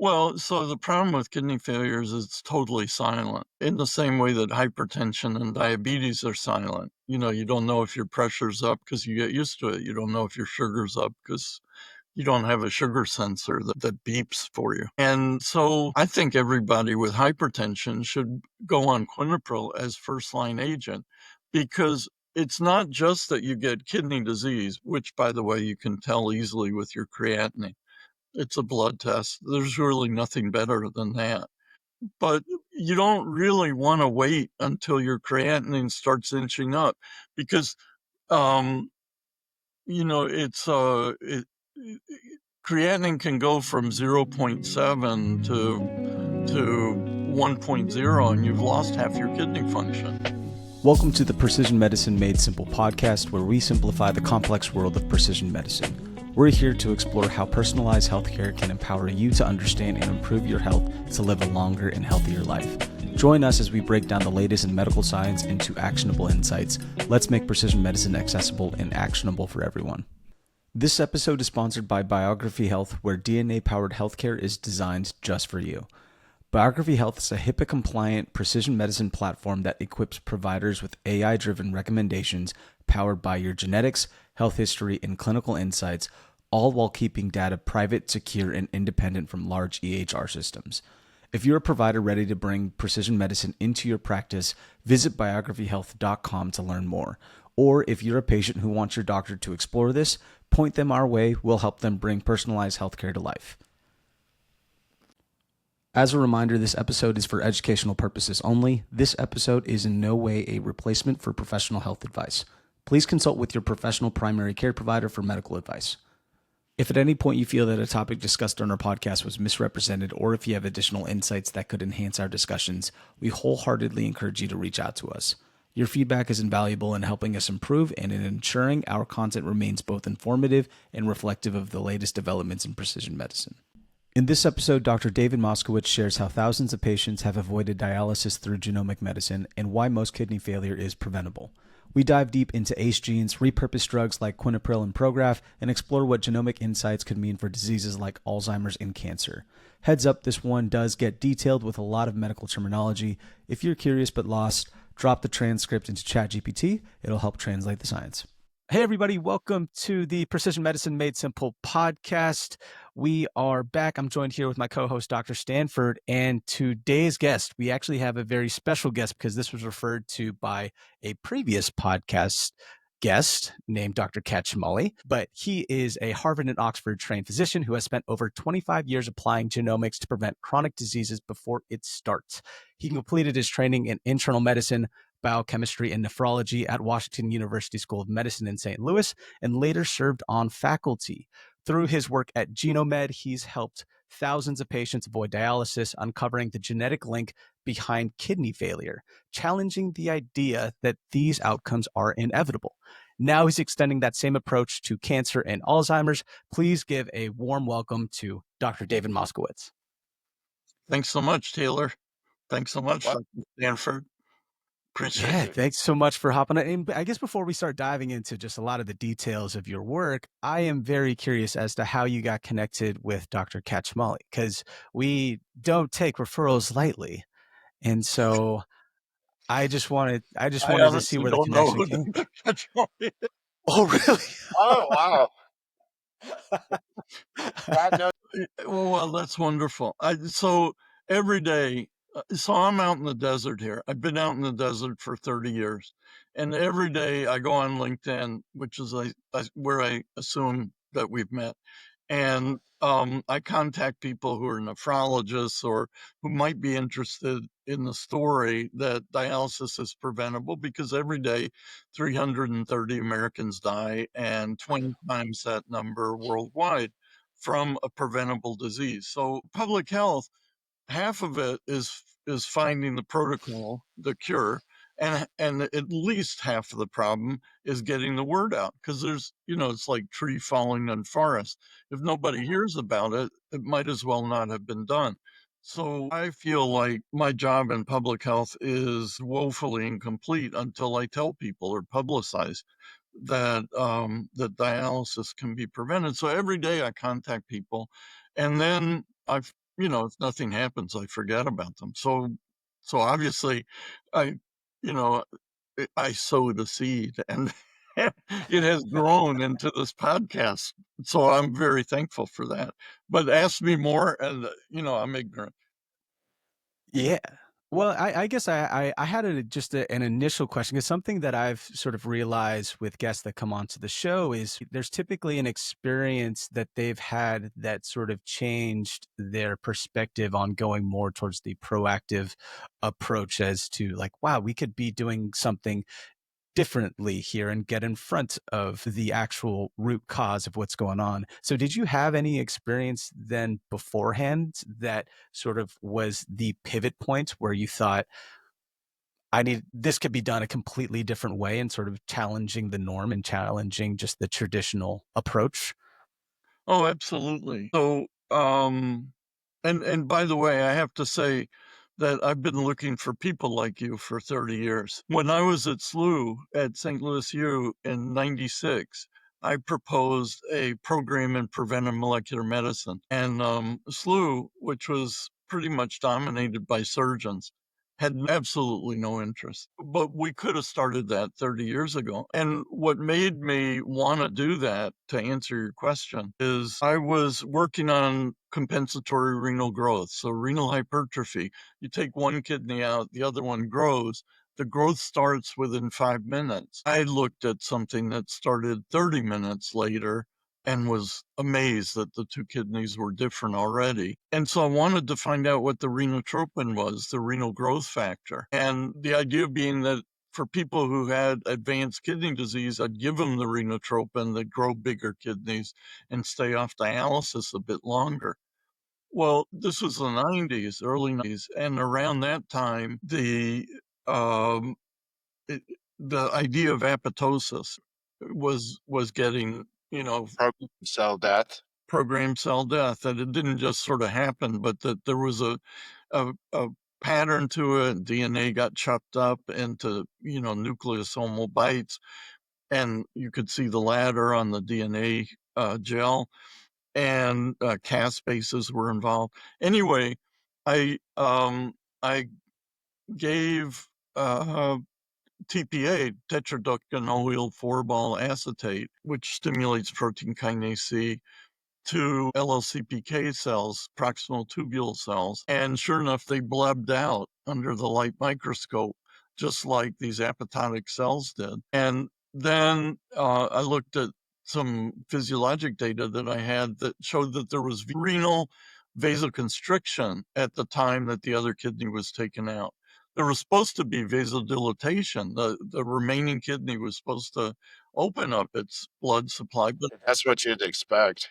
Well, so the problem with kidney failure is it's totally silent in the same way that hypertension and diabetes are silent. You don't know if your pressure's up because you get used to it. You don't know if your sugar's up because you don't have a sugar sensor that beeps for you. And so I think everybody with hypertension should go on quinapril as first-line agent because it's not just that you get kidney disease, which, by the way, you can tell easily with your creatinine. It's a blood test. There's really nothing better than that. But you don't really want to wait until your creatinine starts inching up because, um, it's creatinine can go from 0.7 to 1.0, and you've lost half your kidney function. Welcome to the Precision Medicine Made Simple podcast, where we simplify the complex world of precision medicine. We're here to explore how personalized healthcare can empower you to understand and improve your health to live a longer and healthier life. Join us as we break down the latest in medical science into actionable insights. Let's make precision medicine accessible and actionable for everyone. This episode is sponsored by Biography Health, where DNA-powered healthcare is designed just for you. Biography Health is a HIPAA-compliant precision medicine platform that equips providers with AI-driven recommendations powered by your genetics, health history, and clinical insights, all while keeping data private, secure, and independent from large EHR systems. If you're a provider ready to bring precision medicine into your practice, visit biographyhealth.com to learn more. Or if you're a patient who wants your doctor to explore this, point them our way. We'll help them bring personalized healthcare to life. As a reminder, this episode is for educational purposes only. This episode is in no way a replacement for professional health advice. Please consult with your professional primary care provider for medical advice. If at any point you feel that a topic discussed on our podcast was misrepresented, or if you have additional insights that could enhance our discussions, we wholeheartedly encourage you to reach out to us. Your feedback is invaluable in helping us improve and in ensuring our content remains both informative and reflective of the latest developments in precision medicine. In this episode, Dr. David Moskowitz shares how thousands of patients have avoided dialysis through genomic medicine and why most kidney failure is preventable. We dive deep into ACE genes, repurposed drugs like quinapril and ProGraph, and explore what genomic insights could mean for diseases like Alzheimer's and cancer. Heads up, this one does get detailed with a lot of medical terminology. If you're curious but lost, drop the transcript into ChatGPT. It'll help translate the science. Hey, everybody. Welcome to the Precision Medicine Made Simple podcast. We are back. I'm joined here with my co-host, Dr. Stanford, and today's guest, we actually have a very special guest because this was referred to by a previous podcast guest named Dr. Kaczmali, but he is a Harvard and Oxford trained physician who has spent over 25 years applying genomics to prevent chronic diseases before it starts. He completed his training in internal medicine, biochemistry, and nephrology at Washington University School of Medicine in St. Louis, and later served on faculty. Through his work at Genome, he's helped thousands of patients avoid dialysis, uncovering the genetic link behind kidney failure, challenging the idea that these outcomes are inevitable. Now he's extending that same approach to cancer and Alzheimer's. Please give a warm welcome to Dr. David Moskowitz. Thanks so much, Taylor. Thanks so much, Dr. Stanford. Appreciate it. Thanks so much for hopping on. And I guess before we start diving into just a lot of the details of your work, I am very curious as to how you got connected with Dr. Kaczmali, because we don't take referrals lightly. And so I just wanted to see where the connection came. Kaczmali. Oh, really? Oh, wow. Well, that's wonderful. So every day, so I'm out in the desert here. I've been out in the desert for 30 years. And every day I go on LinkedIn, which is where I assume that we've met. And I contact people who are nephrologists or who might be interested in the story that dialysis is preventable, because every day 330 Americans die and 20 times that number worldwide from a preventable disease. So public health, half of it is finding the protocol, the cure, and at least half of the problem is getting the word out, because there's, it's like tree falling in forest. If nobody hears about it, it might as well not have been done. So I feel like my job in public health is woefully incomplete until I tell people or publicize that that dialysis can be prevented. So every day I contact people, and then if nothing happens, I forget about them. So obviously, I, you know, I sowed a seed, and it has grown into this podcast. So I'm very thankful for that. But ask me more, and I'm ignorant. Yeah. Well, I guess I had an initial question, because something that I've sort of realized with guests that come onto the show is there's typically an experience that they've had that sort of changed their perspective on going more towards the proactive approach, as to like, wow, we could be doing something differently here and get in front of the actual root cause of what's going on. So did you have any experience then beforehand that sort of was the pivot point where you thought, this could be done a completely different way, and sort of challenging the norm and challenging just the traditional approach? Oh, absolutely. So, and by the way, I have to say that I've been looking for people like you for 30 years. When I was at SLU at St. Louis U in 96, I proposed a program in preventive molecular medicine. And SLU, which was pretty much dominated by surgeons, had absolutely no interest. But we could have started that 30 years ago. And what made me want to do that, to answer your question, is I was working on compensatory renal growth. So renal hypertrophy, you take one kidney out, the other one grows. The growth starts within 5 minutes. I looked at something that started 30 minutes later and was amazed that the two kidneys were different already. And so I wanted to find out what the renotropin was, the renal growth factor. And the idea being that for people who had advanced kidney disease, I'd give them the renotropin that grow bigger kidneys and stay off dialysis a bit longer. Well, this was the 90s, early 90s, and around that time, um, the idea of apoptosis was getting, Program cell death. programmed cell death, that it didn't just sort of happen, but that there was a pattern to it. DNA got chopped up into, nucleosomal bytes, and you could see the ladder on the DNA gel, and Cas bases were involved. Anyway, I gave TPA, tetradecaenoyl 4-ball acetate, which stimulates protein kinase C, to LLCPK cells, proximal tubule cells. And sure enough, they blebbed out under the light microscope, just like these apoptotic cells did. And then I looked at some physiologic data that I had that showed that there was renal vasoconstriction at the time that the other kidney was taken out. There was supposed to be vasodilatation. The remaining kidney was supposed to open up its blood supply, but That's what you'd expect.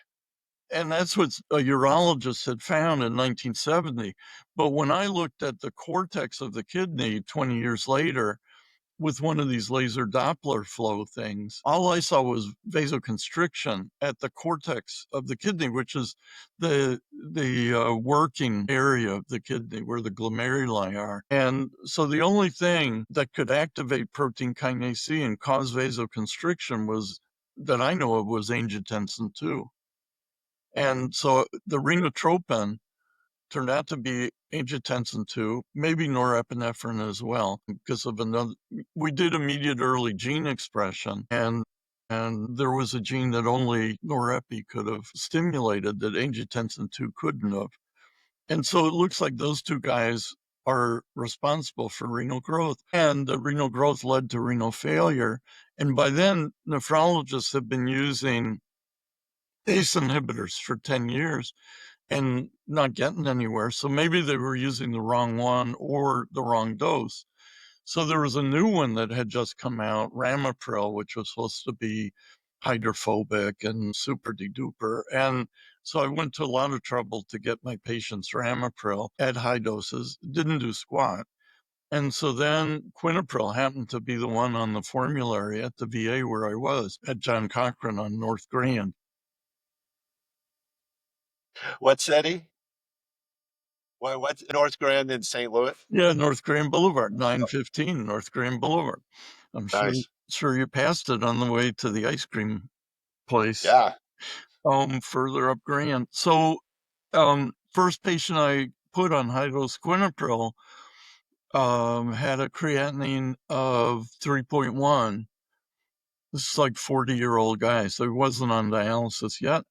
and that's what a urologist had found in 1970. But when I looked at the cortex of the kidney 20 years later with one of these laser Doppler flow things, all I saw was vasoconstriction at the cortex of the kidney, which is the working area of the kidney where the glomeruli are. And so the only thing that could activate protein kinase C and cause vasoconstriction was, that I know of, was angiotensin 2. And so the renotropin turned out to be angiotensin 2, maybe norepinephrine as well, because of another. We did immediate early gene expression, and there was a gene that only norepi could have stimulated that angiotensin 2 couldn't have. And so it looks like those two guys are responsible for renal growth, and the renal growth led to renal failure. And by then, nephrologists have been using ACE inhibitors for 10 years and not getting anywhere. So maybe they were using the wrong one or the wrong dose. So there was a new one that had just come out, ramipril, which was supposed to be hydrophobic and super de-duper. And so I went to a lot of trouble to get my patients ramipril at high doses, didn't do squat. And so then quinapril happened to be the one on the formulary at the VA where I was, at John Cochrane on North Grand. What city? What's North Grand in St. Louis? Yeah, North Grand Boulevard, 915 North Grand Boulevard. I'm Nice. sure you passed it on the way to the ice cream place Yeah. further up Grand. So first patient I put on high-dose quinapril had a creatinine of 3.1. This is like 40-year-old guy, so he wasn't on dialysis yet.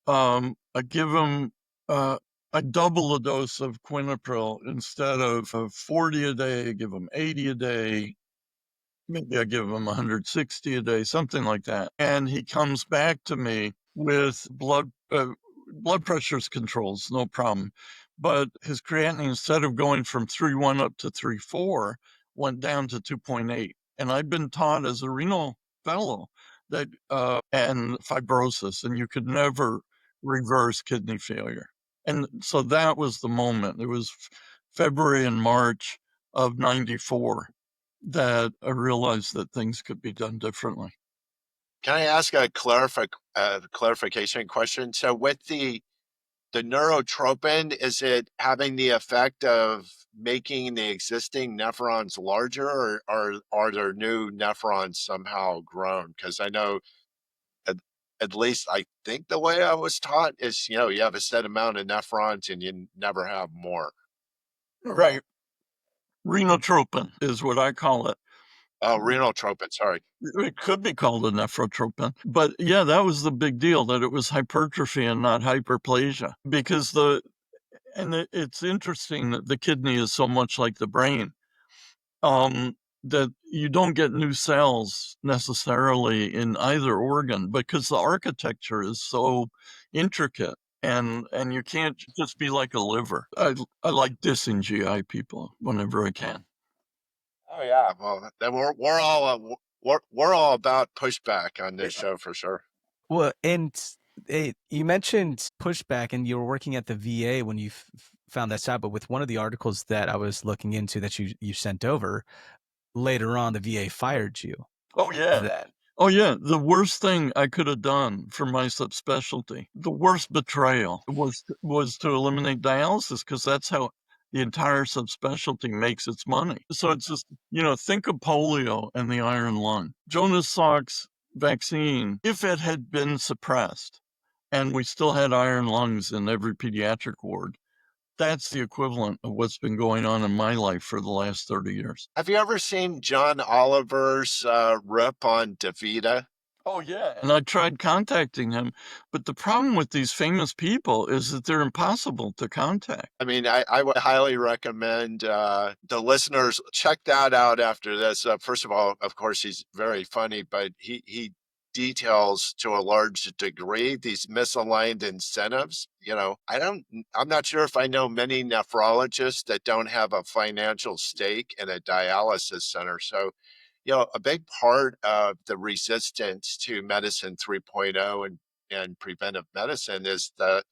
I give him I double the dose of quinapril. Instead of 40 a day, I give him 80 a day. Maybe I give him 160 a day, something like that. And he comes back to me with blood pressure's controls, no problem. But his creatinine, instead of going from 3.1 up to 3.4, went down to 2.8. And I've been taught as a renal fellow that and fibrosis, and you could never reverse kidney failure. And so that was the moment. It was February and March of 94 that I realized that things could be done differently. Can I ask a clarification question? So with the neurotropin, is it having the effect of making the existing nephrons larger, or are there new nephrons somehow grown? Because I know, at, at least I think the way I was taught is, you have a set amount of nephrons and you never have more. Right. Renotropin is what I call it. Oh, renal tropin, sorry. It could be called a nephrotropin. But yeah, that was the big deal, that it was hypertrophy and not hyperplasia. Because it's interesting that the kidney is so much like the brain. That you don't get new cells necessarily in either organ because the architecture is so intricate, and you can't just be like a liver. I like dissing GI people whenever I can. Oh yeah, well then we're all about pushback on this show for sure. Well, and you mentioned pushback, and you were working at the VA when you found that out. But with one of the articles that I was looking into that you sent over, later on, the VA fired you. Oh yeah. That Oh yeah, the worst thing I could have done for my subspecialty, the worst betrayal was to eliminate dialysis, because that's how the entire subspecialty makes its money. So it's just, think of polio and the iron lung. Jonas Salk's vaccine, if it had been suppressed and we still had iron lungs in every pediatric ward, that's the equivalent of what's been going on in my life for the last 30 years. Have you ever seen John Oliver's rip on DaVita? Oh, yeah. And I tried contacting him, but the problem with these famous people is that they're impossible to contact. I mean, I would highly recommend the listeners check that out after this. First of all, of course, he's very funny, but he details to a large degree these misaligned incentives. I'm not sure if I know many nephrologists that don't have a financial stake in a dialysis center. So, a big part of the resistance to medicine 3.0 and preventive medicine is the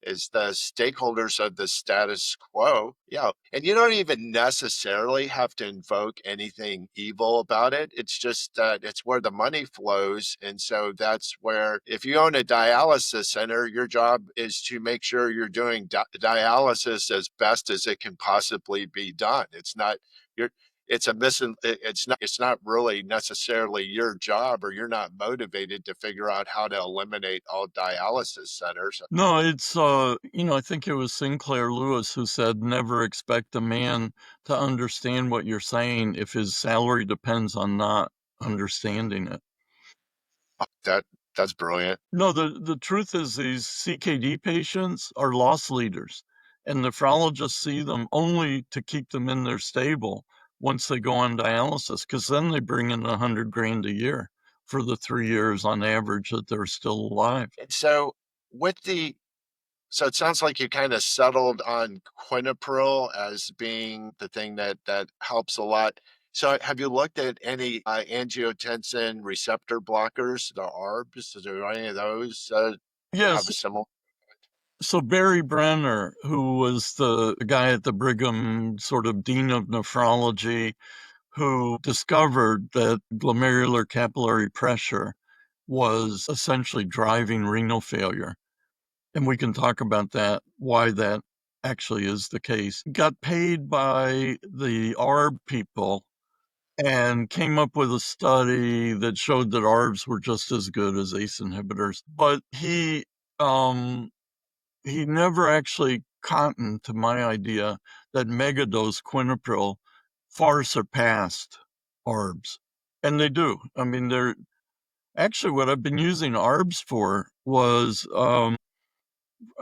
stakeholders of the status quo. Yeah. And you don't even necessarily have to invoke anything evil about it. It's just that it's where the money flows. And so that's where, if you own a dialysis center, your job is to make sure you're doing dialysis as best as it can possibly be done. You're, it's not really necessarily your job, or you're not motivated to figure out how to eliminate all dialysis centers. No, it's, I think it was Sinclair Lewis who said, never expect a man to understand what you're saying if his salary depends on not understanding it. That's brilliant. No, the truth is these CKD patients are loss leaders, and nephrologists see them only to keep them in their stable once they go on dialysis, because then they bring in $100,000 a year for the 3 years on average that they're still alive. And so with so it sounds like you kind of settled on quinapril as being the thing that helps a lot. So have you looked at any angiotensin receptor blockers, the ARBs? Do any of those have Yes. a similar? So Barry Brenner, who was the guy at the Brigham, sort of dean of nephrology, who discovered that glomerular capillary pressure was essentially driving renal failure. And we can talk about that, why that actually is the case. Got paid by the ARB people and came up with a study that showed that ARBs were just as good as ACE inhibitors. But he he never actually cottoned to my idea that megadose quinapril far surpassed ARBs. And they do. I mean, they're actually what I've been using ARBs for was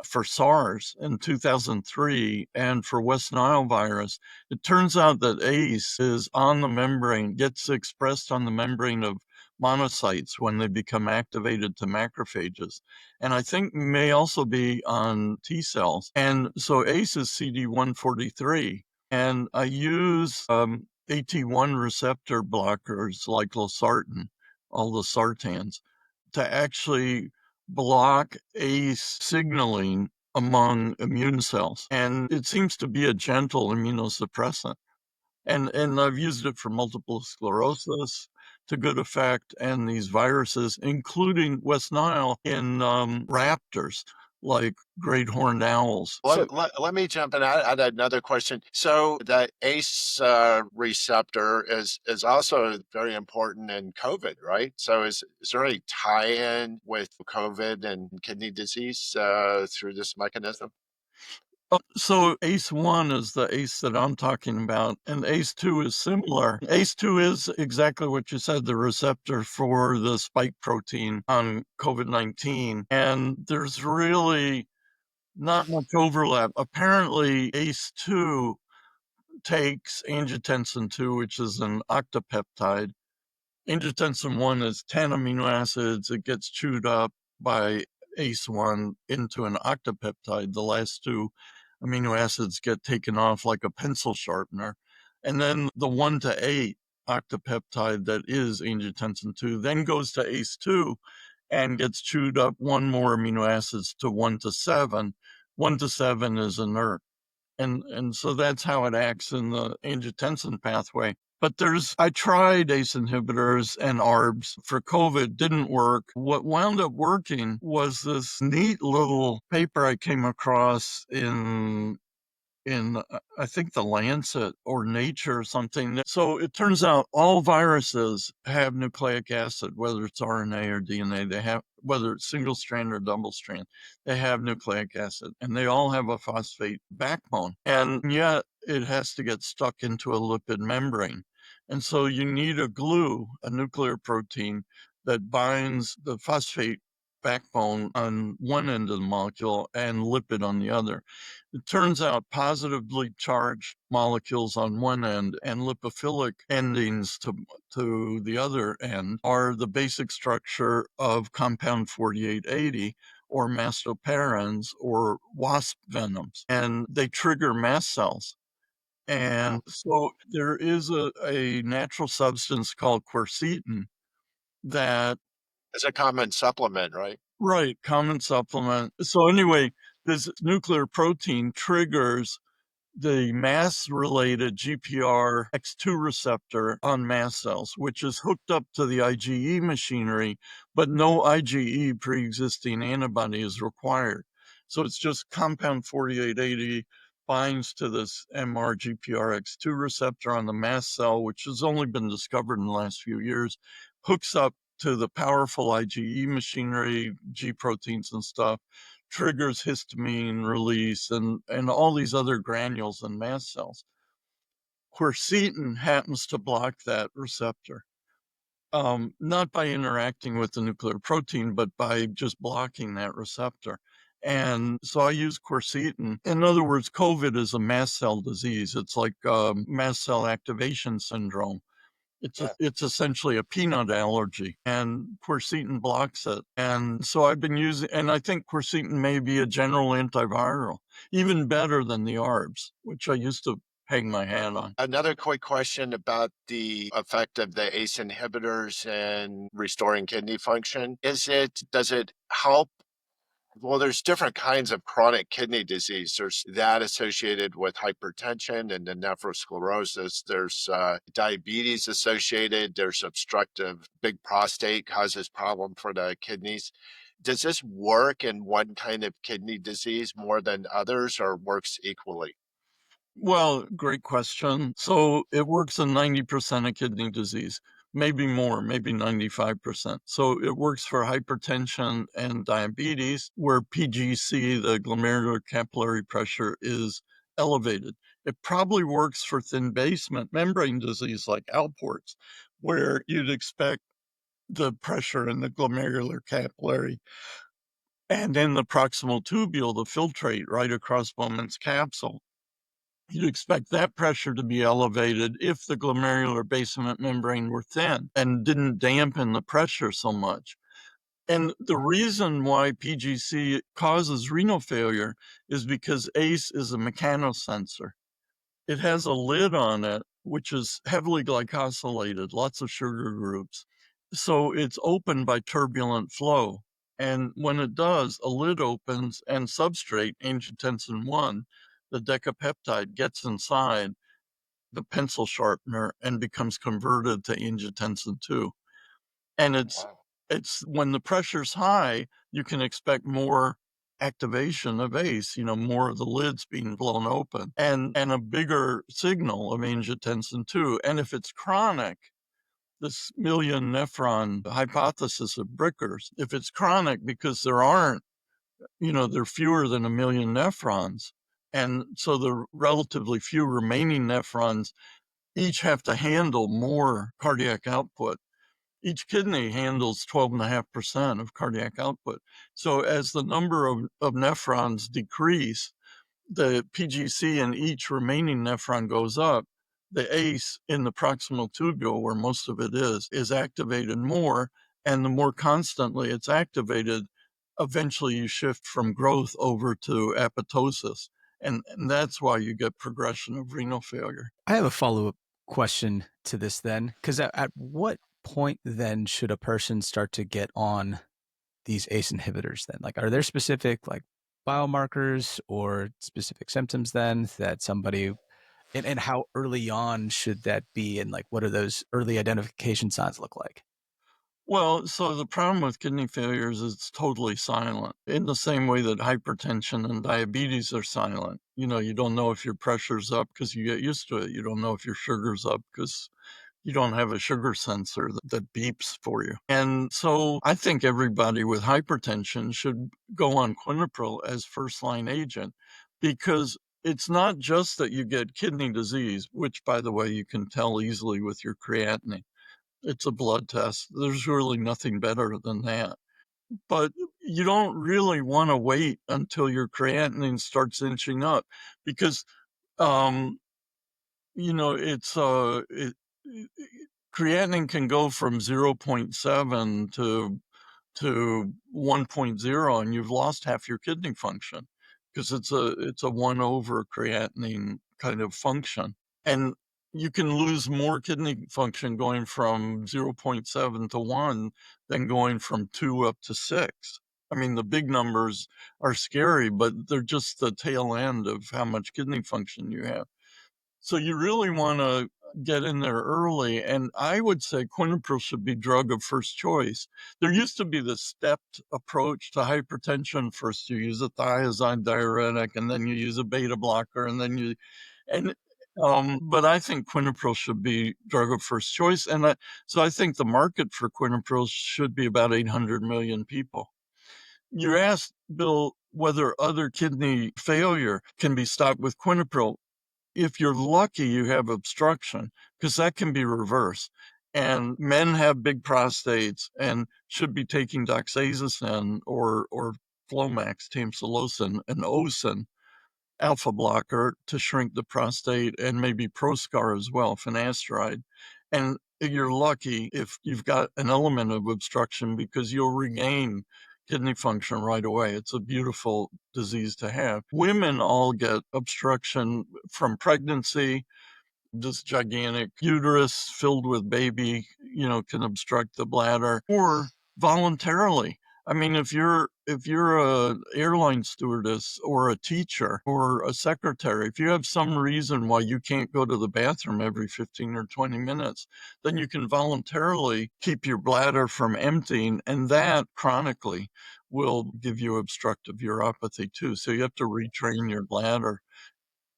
for SARS in 2003 and for West Nile virus. It turns out that ACE is on the membrane, gets expressed on the membrane of monocytes when they become activated to macrophages. And I think may also be on T cells. And so ACE is CD143. And I use AT1 receptor blockers like losartan, all the sartans, to actually block ACE signaling among immune cells. And it seems to be a gentle immunosuppressant. And I've used it for multiple sclerosis to good effect, and these viruses, including West Nile in raptors like great horned owls. So Let me jump in. I had another question. So the ACE receptor is also very important in COVID, right? So is there any tie-in with COVID and kidney disease through this mechanism? So ACE1 is the ACE that I'm talking about, and ACE2 is similar. ACE2 is exactly what you said, the receptor for the spike protein on COVID-19. And there's really not much overlap. Apparently, ACE2 takes angiotensin 2, which is an octopeptide. Angiotensin 1 is 10 amino acids. It gets chewed up by ACE1 into an octopeptide. The last two amino acids get taken off like a pencil sharpener. And then the 1 to 8 octopeptide that is angiotensin 2 then goes to ACE2 and gets chewed up one more amino acids to 1 to 7. 1 to 7 is inert. And so that's how it acts in the angiotensin pathway. But I tried ACE inhibitors and ARBs for COVID, didn't work. What wound up working was this neat little paper I came across in I think the Lancet or Nature or something. So it turns out all viruses have nucleic acid, whether it's RNA or DNA. They have, whether it's single strand or double strand, they have nucleic acid, and they all have a phosphate backbone. And yet it has to get stuck into a lipid membrane. And so you need a glue, a nuclear protein that binds the phosphate backbone on one end of the molecule and lipid on the other. It turns out positively charged molecules on one end and lipophilic endings to the other end are the basic structure of compound 4880 or mastoparins or wasp venoms, and they trigger mast cells. And so there is a natural substance called quercetin that, It's a common supplement, right? right, common supplement. So anyway, this nuclear protein triggers the mass-related GPRX2 receptor on mast cells, which is hooked up to the IgE machinery, but no IgE pre-existing antibody is required. So it's just compound 4880 binds to this MRGPRX2 receptor on the mast cell, which has only been discovered in the last few years, hooks up to the powerful IgE machinery, G proteins and stuff, triggers histamine release and all these other granules in mast cells. Quercetin happens to block that receptor, not by interacting with the nuclear protein, but by just blocking that receptor. And so I use quercetin. In other words, COVID is a mast cell disease. It's like mast cell activation syndrome. It's essentially a peanut allergy, and quercetin blocks it. And so I've been using, and I think quercetin may be a general antiviral, even better than the ARBs, which I used to hang my hat on. Another quick question about the effect of the ACE inhibitors in restoring kidney function. Does it help? Well, there's different kinds of chronic kidney disease. There's that associated with hypertension and then nephrosclerosis. There's diabetes associated. There's obstructive big prostate causes problem for the kidneys. Does this work in one kind of kidney disease more than others or works equally? Well, great question. So it works in 90% of kidney disease. maybe more, maybe 95%. So it works for hypertension and diabetes, where PGC, the glomerular capillary pressure, is elevated. It probably works for thin basement membrane disease like Alport's, where you'd expect the pressure in the glomerular capillary and in the proximal tubule, the filtrate right across Bowman's capsule. You'd expect that pressure to be elevated if the glomerular basement membrane were thin and didn't dampen the pressure so much. And the reason why PGC causes renal failure is because ACE is a mechanosensor. It has a lid on it, which is heavily glycosylated, lots of sugar groups. So it's opened by turbulent flow. And when it does, a lid opens and substrate, angiotensin 1, the decapeptide, gets inside the pencil sharpener and becomes converted to angiotensin 2. And it's when the pressure's high, you can expect more activation of ACE, more of the lids being blown open and a bigger signal of angiotensin 2. And if it's chronic, this million nephron hypothesis of Bricker's, if it's chronic because there aren't, there are fewer than a million nephrons. And so the relatively few remaining nephrons each have to handle more cardiac output. Each kidney handles 12.5% of cardiac output. So as the number of nephrons decrease, the PGC in each remaining nephron goes up. The ACE in the proximal tubule, where most of it is activated more. And the more constantly it's activated, eventually you shift from growth over to apoptosis. And that's why you get progression of renal failure. I have a follow-up question to this then, because at what point then should a person start to get on these ACE inhibitors then? Like, are there specific like biomarkers or specific symptoms then that somebody, and how early on should that be? And like, what are those early identification signs look like? Well, so the problem with kidney failure is it's totally silent in the same way that hypertension and diabetes are silent. You don't know if your pressure's up because you get used to it. You don't know if your sugar's up because you don't have a sugar sensor that beeps for you. And so I think everybody with hypertension should go on quinapril as first-line agent, because it's not just that you get kidney disease, which, by the way, you can tell easily with your creatinine. It's a blood test. There's really nothing better than that. But you don't really want to wait until your creatinine starts inching up, because um, it's creatinine can go from 0.7 to 1.0, and you've lost half your kidney function, because it's a 1 over creatinine kind of function. And you can lose more kidney function going from 0.7 to 1 than going from 2 up to 6. I mean, the big numbers are scary, but they're just the tail end of how much kidney function you have. So you really want to get in there early. And I would say quinapril should be drug of first choice. There used to be this stepped approach to hypertension. First, you use a thiazide diuretic, and then you use a beta blocker, and then but I think quinapril should be drug of first choice. And so I think the market for quinapril should be about 800 million people. You asked, Bill, whether other kidney failure can be stopped with quinapril. If you're lucky, you have obstruction, because that can be reversed. And men have big prostates and should be taking doxazosin or Flomax, tamsulosin, and Osin, alpha blocker, to shrink the prostate, and maybe Proscar as well, finasteride. And you're lucky if you've got an element of obstruction, because you'll regain kidney function right away. It's a beautiful disease to have. Women all get obstruction from pregnancy. This gigantic uterus filled with baby, can obstruct the bladder, or voluntarily. I mean, if you're a airline stewardess or a teacher or a secretary, if you have some reason why you can't go to the bathroom every 15 or 20 minutes, then you can voluntarily keep your bladder from emptying, and that chronically will give you obstructive uropathy too. So you have to retrain your bladder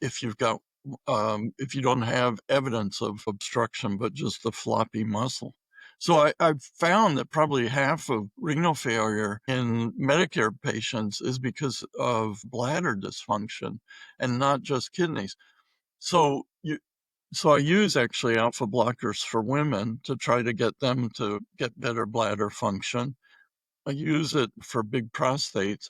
if you don't have evidence of obstruction, but just the floppy muscle. So I've found that probably half of renal failure in Medicare patients is because of bladder dysfunction and not just kidneys. So I use actually alpha blockers for women to try to get them to get better bladder function. I use it for big prostates.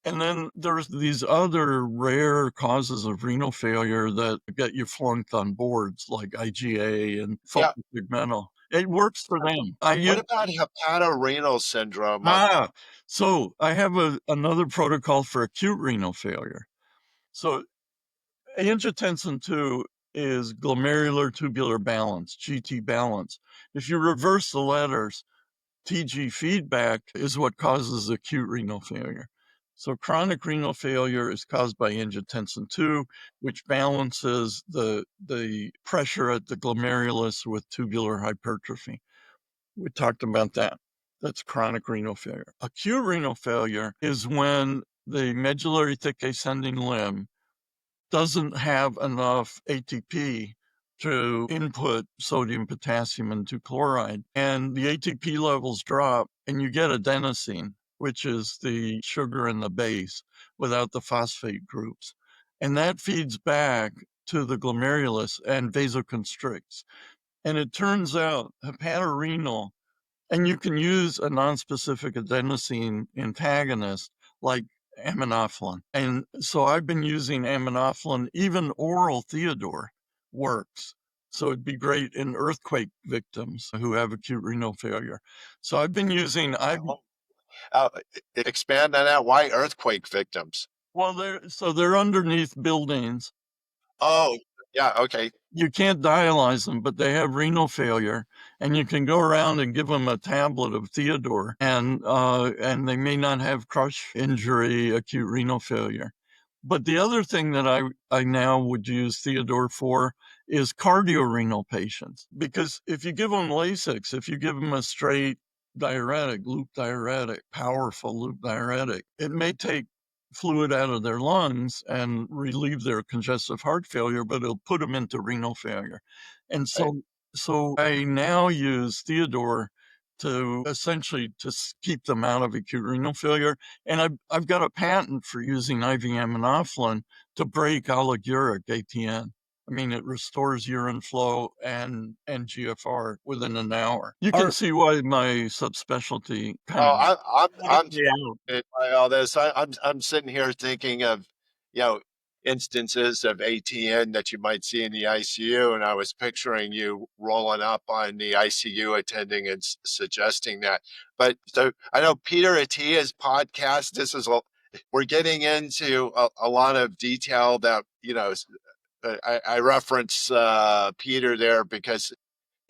And then there's these other rare causes of renal failure that get you flunked on boards like IgA and Yeah. focal pigmental. It works for them. What about hepatorenal syndrome? So I have another protocol for acute renal failure. So angiotensin 2 is glomerular tubular balance, GT balance. If you reverse the letters, TG feedback is what causes acute renal failure. So chronic renal failure is caused by angiotensin 2, which balances the pressure at the glomerulus with tubular hypertrophy. We talked about that. That's chronic renal failure. Acute renal failure is when the medullary thick ascending limb doesn't have enough ATP to input sodium, potassium, and 2-chloride. And the ATP levels drop, and you get adenosine, which is the sugar in the base without the phosphate groups. And that feeds back to the glomerulus and vasoconstricts. And it turns out hepatorenal, and you can use a nonspecific adenosine antagonist like aminophylline. And so I've been using aminophylline, even oral Theodore works. So it'd be great in earthquake victims who have acute renal failure. So I've been using, Uh, Expand on that. Why earthquake victims? well, they're underneath buildings. Oh, yeah. Okay. You can't dialyze them, but they have renal failure, and you can go around and give them a tablet of Theodore, and they may not have crush injury, acute renal failure. But the other thing that I now would use Theodore for is cardiorenal patients, because if you give them Lasix, if you give them a straight diuretic, loop diuretic, powerful loop diuretic, it may take fluid out of their lungs and relieve their congestive heart failure, but it'll put them into renal failure. And Right. so I now use Theodore to essentially keep them out of acute renal failure. And I've got a patent for using IV aminophylline to break oliguric ATN. I mean, it restores urine flow and GFR within an hour. You can see why my subspecialty kind of Oh, I'm play out. by all this. I'm sitting here thinking of, you know, instances of ATN that you might see in the ICU, and I was picturing you rolling up on the ICU attending and suggesting that. But so I know Peter Attia's podcast. We're getting into a lot of detail that, I reference Peter there because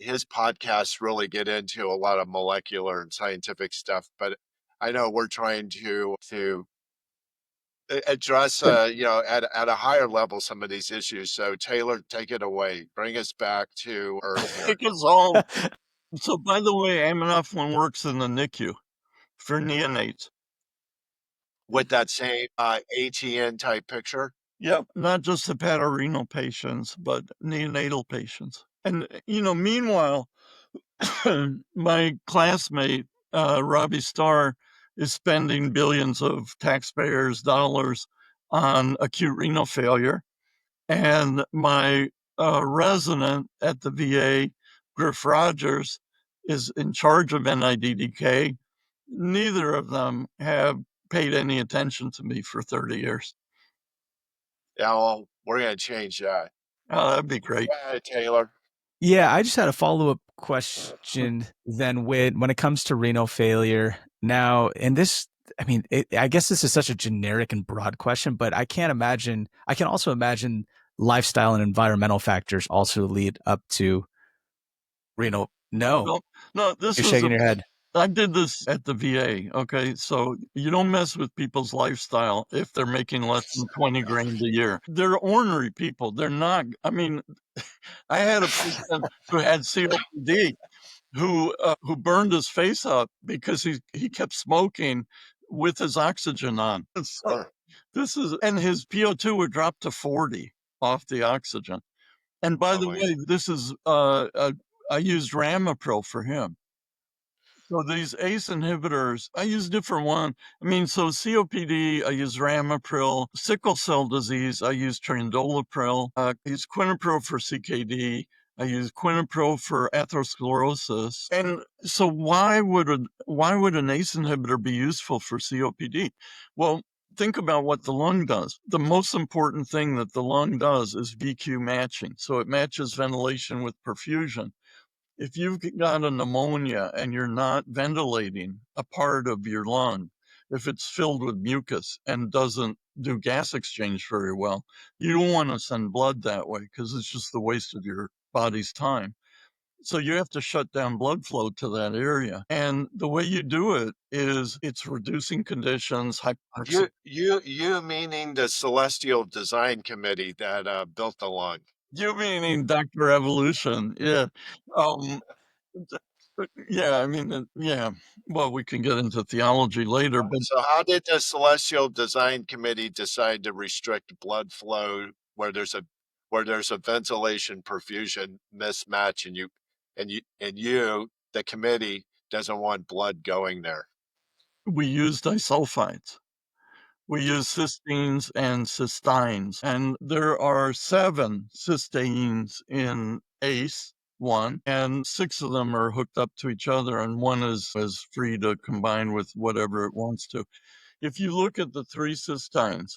his podcasts really get into a lot of molecular and scientific stuff, but I know we're trying to address at a higher level some of these issues. So Taylor, take it away. Bring us back to earth here Take us home. So, by the way, aminophylline works in the NICU for neonates. with that same ATN type picture. Yep, not just hepatorenal patients, but neonatal patients. And, meanwhile, my classmate, Robbie Starr, is spending billions of taxpayers' dollars on acute renal failure. And my resident at the VA, Griff Rogers, is in charge of NIDDK. Neither of them have paid any attention to me for 30 years. Yeah, well, we're going to change that. Oh, that'd be great. Go ahead, Taylor. Yeah, I just had a follow-up question then when it comes to renal failure. Now, and this, I mean, I guess this is such a generic and broad question, but I can also imagine lifestyle and environmental factors also lead up to renal. No, No, you're shaking your head. I did this at the VA. Okay. So you don't mess with people's lifestyle if they're making less than 20 grand a year. They're ornery people. They're not, I mean, I had a patient who had COPD who burned his face up because he kept smoking with his oxygen on. So and his PO2 would drop to 40 off the oxygen. And by the way, this is I used Ramipril for him. So these ACE inhibitors, I use different one. I mean, so COPD, I use ramipril. Sickle cell disease, I use trindolipril. I use quinapril for CKD. I use quinapril for atherosclerosis. And so why would an ACE inhibitor be useful for COPD? Well, think about what the lung does. The most important thing that the lung does is VQ matching. So it matches ventilation with perfusion. If you've got a pneumonia and you're not ventilating a part of your lung, if it's filled with mucus and doesn't do gas exchange very well, you don't want to send blood that way because it's just the waste of your body's time. So you have to shut down blood flow to that area. And the way you do it is it's reducing conditions, hypoxic. You meaning the Celestial Design Committee that built the lung? You meaning Dr. Evolution. Yeah. Um, yeah, I mean, yeah. Well, we can get into theology later, but So how did the Celestial Design Committee decide to restrict blood flow where there's a ventilation perfusion mismatch and the committee doesn't want blood going there? we use disulfides. We use cysteines and cysteines, and there are 7 cysteines in ACE1, and 6 of them are hooked up to each other, and one is free to combine with whatever it wants to. If you look at the 3 cysteines,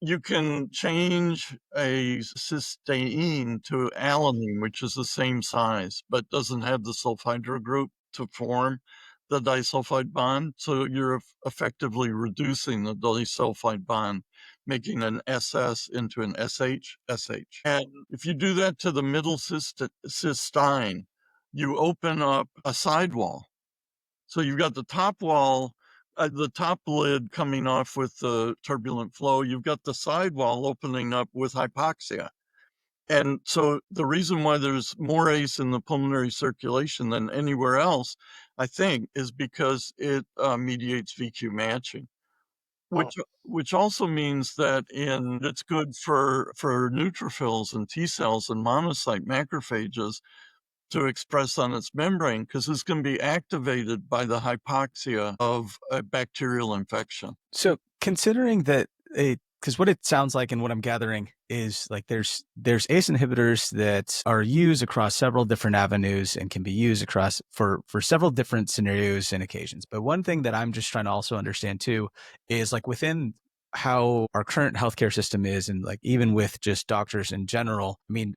you can change a cysteine to alanine, which is the same size, but doesn't have the sulfhydryl group to form the disulfide bond. So you're effectively reducing the disulfide bond, making an SS into an SH. And if you do that to the middle cysteine, you open up a sidewall. So you've got the top wall, the top lid coming off with the turbulent flow. You've got the sidewall opening up with hypoxia. And so the reason why there's more ACE in the pulmonary circulation than anywhere else, I think, is because it mediates VQ matching, Oh, which also means that it's good for neutrophils and T cells and monocyte macrophages to express on its membrane because it's going to be activated by the hypoxia of a bacterial infection. So considering that because what it sounds like and what I'm gathering is like there's ACE inhibitors that are used across several different avenues and can be used across for several different scenarios and occasions. But one thing that I'm just trying to also understand too is like within how our current healthcare system is, and like even with just doctors in general, I mean,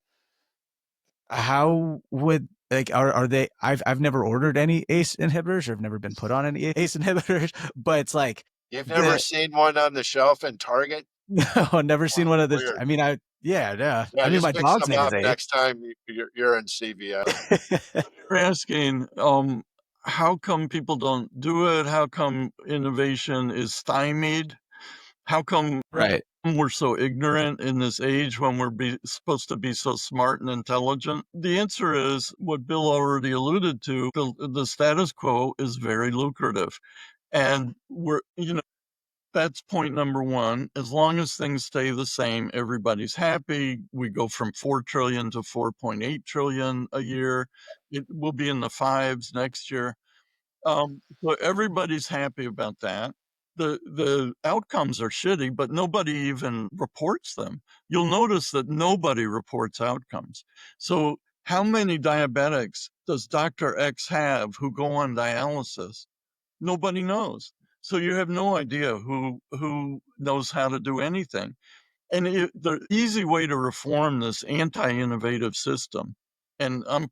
how would like are they I've never ordered any ACE inhibitors or I've never been put on any ACE inhibitors, but it's like you've never the seen one on the shelf in Target? no, never seen Wow, one of this. weird. I mean, yeah. Yeah, I mean, just my pick dog's some name is up Ace. next time you're in CVS. You're asking, how come people don't do it? How come innovation is stymied? How come Right. we're so ignorant in this age when we're supposed to be so smart and intelligent? The answer is what Bill already alluded to. The status quo is very lucrative. And that's point number 1. As long as things stay the same, everybody's happy. We go from 4 trillion to 4.8 trillion a year. It will be in the fives next year. So everybody's happy about that. The outcomes are shitty, but nobody even reports them. You'll notice that nobody reports outcomes. So how many diabetics does Dr. X have who go on dialysis? Nobody knows. So you have no idea who knows how to do anything. And the easy way to reform this anti-innovative system, and I'm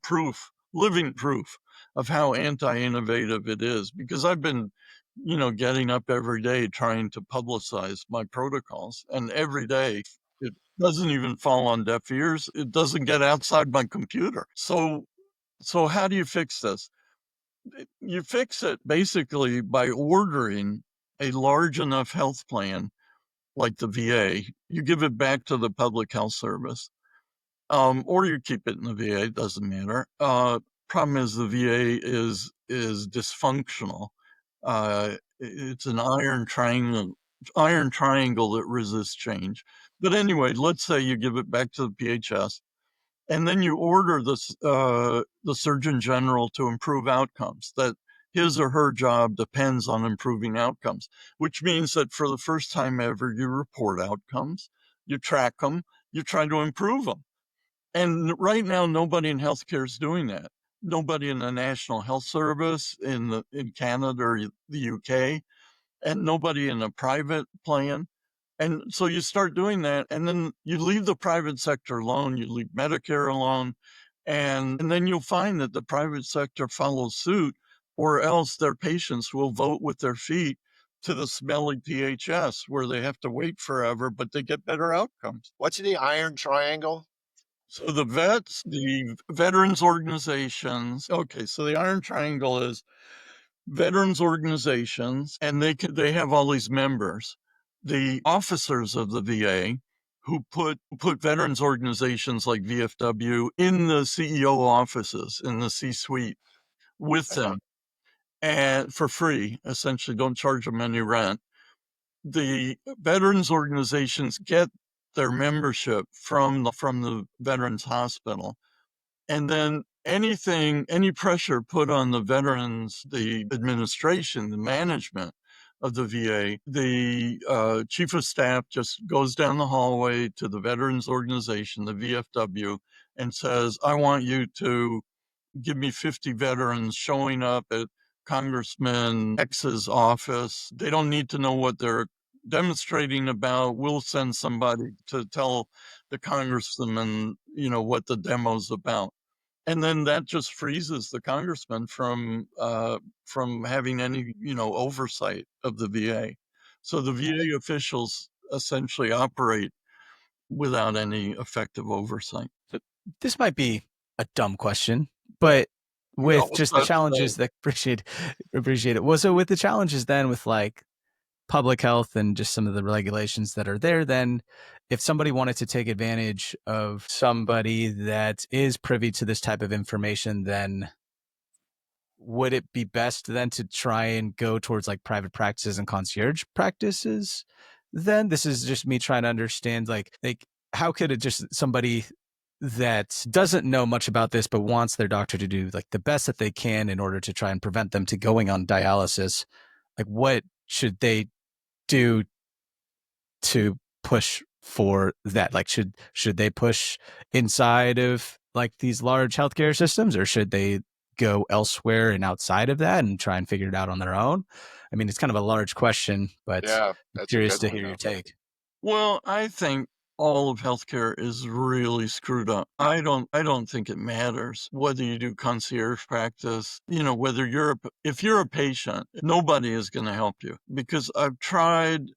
living proof of how anti-innovative it is, because I've been, getting up every day trying to publicize my protocols, and every day it doesn't even fall on deaf ears. It doesn't get outside my computer. So how do you fix this? You fix it basically by ordering a large enough health plan like the VA. You give it back to the public health service, or you keep it in the VA. It doesn't matter. Problem is the VA is dysfunctional. It's an iron triangle that resists change. But anyway, let's say you give it back to the PHS, and then you order the Surgeon General to improve outcomes. That his or her job depends on improving outcomes, which means that for the first time ever, you report outcomes, you track them, you try to improve them. And right now, nobody in healthcare is doing that. Nobody in the National Health Service in Canada or the UK, and nobody in a private plan. And so you start doing that, and then you leave the private sector alone, you leave Medicare alone, and then you'll find that the private sector follows suit, or else their patients will vote with their feet to the smelly PHS where they have to wait forever, but they get better outcomes. What's the iron triangle? So the vets, the veterans organizations, okay, so the Iron Triangle is veterans organizations, and they have all these members. The officers of the VA who put veterans organizations like VFW in the CEO offices, in the C-suite with them, and for free, essentially don't charge them any rent. The veterans organizations get their membership from the veterans hospital, and then any pressure put on the veterans, the administration, the management of the VA, the chief of staff just goes down the hallway to the veterans organization, the VFW, and says, I want you to give me 50 veterans showing up at Congressman X's office. They don't need to know what they're demonstrating about. We'll send somebody to tell the congressman, what the demo's about. And then that just freezes the congressman from having any oversight of the VA. So the VA officials essentially operate without any effective oversight. So this might be a dumb question, but with just the challenges that appreciate it. Well, so with the challenges then with like public health and just some of the regulations that are there, then if somebody wanted to take advantage of somebody that is privy to this type of information, then would it be best then to try and go towards like private practices and concierge practices? Then this is just me trying to understand like how could it just somebody that doesn't know much about this but wants their doctor to do like the best that they can in order to try and prevent them to going on dialysis, like what should they do to push for that? Like should they push inside of like these large healthcare systems, or should they go elsewhere and outside of that and try and figure it out on their own? I mean, it's kind of a large question, but Yeah, I'm that's a curious good to one, hear your though. take. Well, I think all of healthcare is really screwed up. I don't think it matters whether you do concierge practice, whether if you're a patient, nobody is going to help you, because I've tried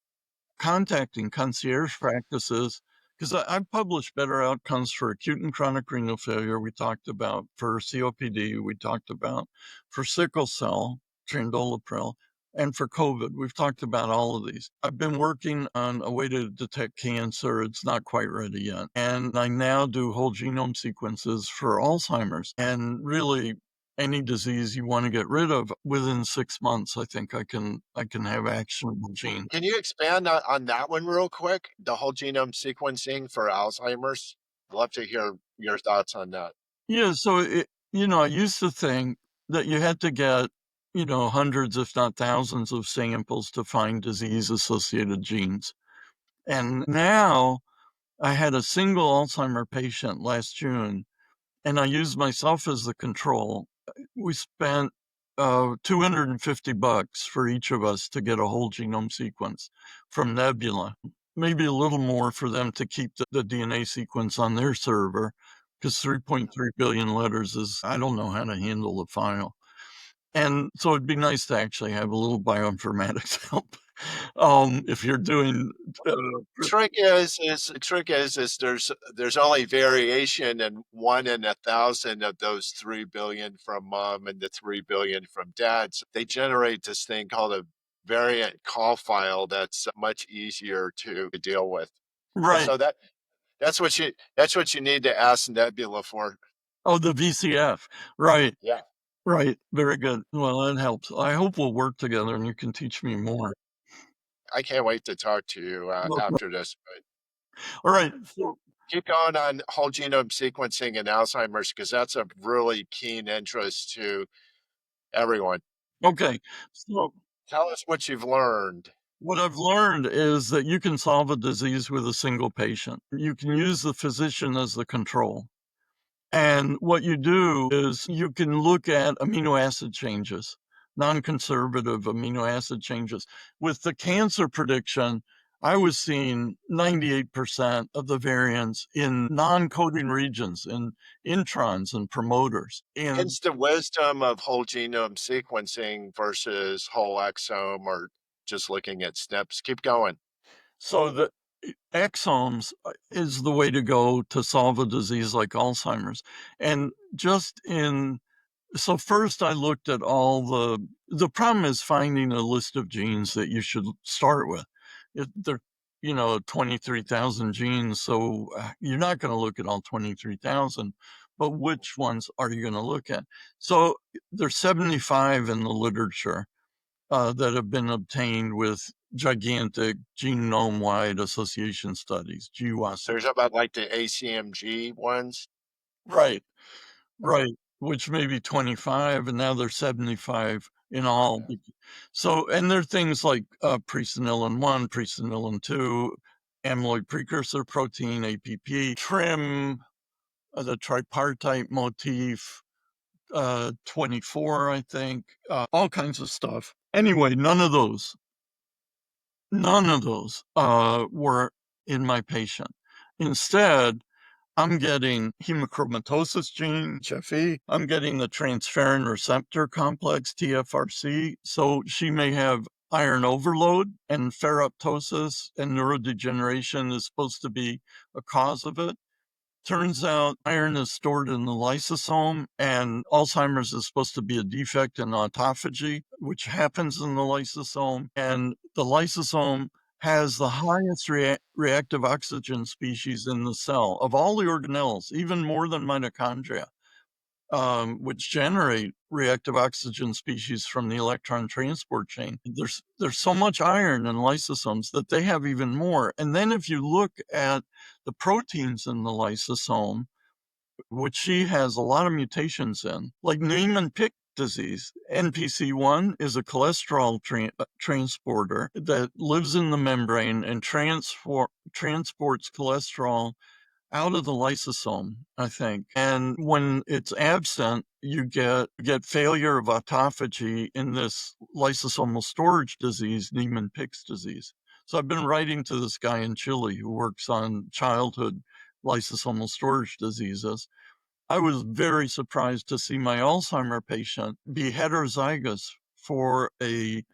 contacting concierge practices, because I've published better outcomes for acute and chronic renal failure. We talked about for COPD, we talked about for sickle cell, trindolipril, and for COVID. We've talked about all of these. I've been working on a way to detect cancer. It's not quite ready yet. And I now do whole genome sequences for Alzheimer's. And really, any disease you want to get rid of within 6 months, I think I can have actionable genes. Can you expand on that one real quick? The whole genome sequencing for Alzheimer's? I'd love to hear your thoughts on that. Yeah, so I used to think that you had to get, hundreds, if not thousands of samples to find disease-associated genes. And now I had a single Alzheimer patient last June, and I used myself as the control. We spent $250 for each of us to get a whole genome sequence from Nebula. Maybe a little more for them to keep the DNA sequence on their server, because 3.3 billion letters is, I don't know how to handle the file. And so it'd be nice to actually have a little bioinformatics help. If you're doing The trick is there's only variation in 1 in 1,000 of those 3 billion from mom and the 3 billion from dad. So they generate this thing called a variant call file that's much easier to deal with. And right. so that's what you need to ask Nebula for. Oh, the VCF. Right. Yeah. Right. Very good. Well, that helps. I hope we'll work together and you can teach me more. I can't wait to talk to you Well, after this. But all right. So, keep going on whole genome sequencing and Alzheimer's, because that's a really keen interest to everyone. Okay. So Tell us what you've learned. what I've learned is that you can solve a disease with a single patient. You can use the physician as the control. And what you do is you can look at amino acid changes, non-conservative amino acid changes. With the cancer prediction, I was seeing 98% of the variants in non-coding regions, in introns and promoters. And Hence the wisdom of whole genome sequencing versus whole exome or just looking at SNPs. Keep going. so the exomes is the way to go to solve a disease like Alzheimer's. And just in So first I looked at all the problem is finding a list of genes that you should start with. There, 23,000 genes, so you're not going to look at all 23,000, but which ones are you going to look at? So there's 75 in the literature that have been obtained with gigantic genome-wide association studies, GWAS. So you're talking about like the ACMG ones? Right. Okay. Right, which may be 25, and now there's 75 in all. So, and there are things like presenilin 1, presenilin 2, amyloid precursor protein, APP, TRIM, the tripartite motif, 24, I think, all kinds of stuff. Anyway, none of those were in my patient. Instead, I'm getting hemochromatosis gene, HFE. I'm getting the transferrin receptor complex, TFRC. So she may have iron overload, and ferroptosis and neurodegeneration is supposed to be a cause of it. Turns out iron is stored in the lysosome, and Alzheimer's is supposed to be a defect in autophagy, which happens in the lysosome. And the lysosome has the highest reactive oxygen species in the cell of all the organelles, even more than mitochondria, which generate reactive oxygen species from the electron transport chain. There's so much iron in lysosomes that they have even more. And then if you look at the proteins in the lysosome, which she has a lot of mutations in, like Niemann-Pick disease. NPC1 is a cholesterol transporter that lives in the membrane and transports cholesterol out of the lysosome, I think. And when it's absent, you get failure of autophagy in this lysosomal storage disease, Niemann-Pick's disease. So I've been writing to this guy in Chile who works on childhood lysosomal storage diseases. I was very surprised to see my Alzheimer patient be heterozygous for a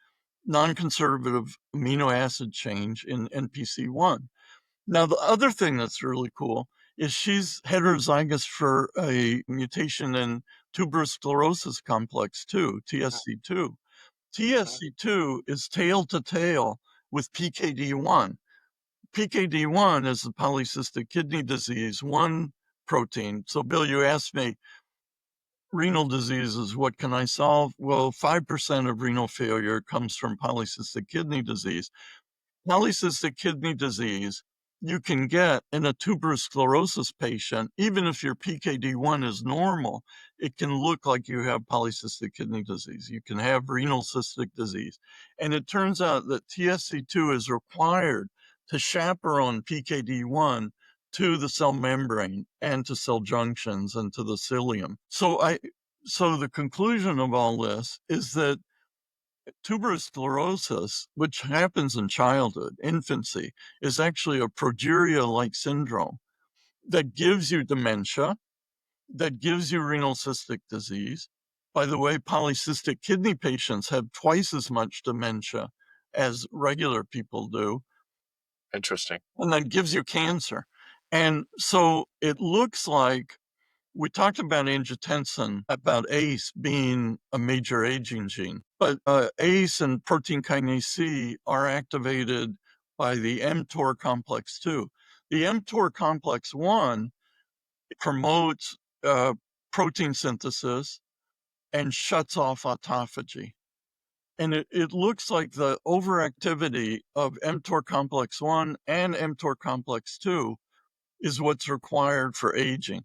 non-conservative amino acid change in NPC1. Now, the other thing that's really cool is she's heterozygous for a mutation in tuberous sclerosis complex 2, TSC2. TSC2 is tail to tail with PKD1. PKD1 is the polycystic kidney disease 1 protein. So, Bill, you asked me, renal diseases, what can I solve? Well, 5% of renal failure comes from polycystic kidney disease. Polycystic kidney disease you can get in a tuberous sclerosis patient, even if your PKD1 is normal, it can look like you have polycystic kidney disease. You can have renal cystic disease. And it turns out that TSC2 is required to chaperone PKD1 to the cell membrane and to cell junctions and to the cilium. So the conclusion of all this is that tuberous sclerosis, which happens in childhood, infancy, is actually a progeria-like syndrome that gives you dementia, that gives you renal cystic disease. By the way, polycystic kidney patients have twice as much dementia as regular people do, Interesting. and that gives you cancer. And so it looks like we talked about angiotensin, about ACE being a major aging gene, but ACE and protein kinase C are activated by the mTOR complex 2. The mTOR complex 1 promotes protein synthesis and shuts off autophagy. And it looks like the overactivity of mTOR complex 1 and mTOR complex 2 is what's required for aging.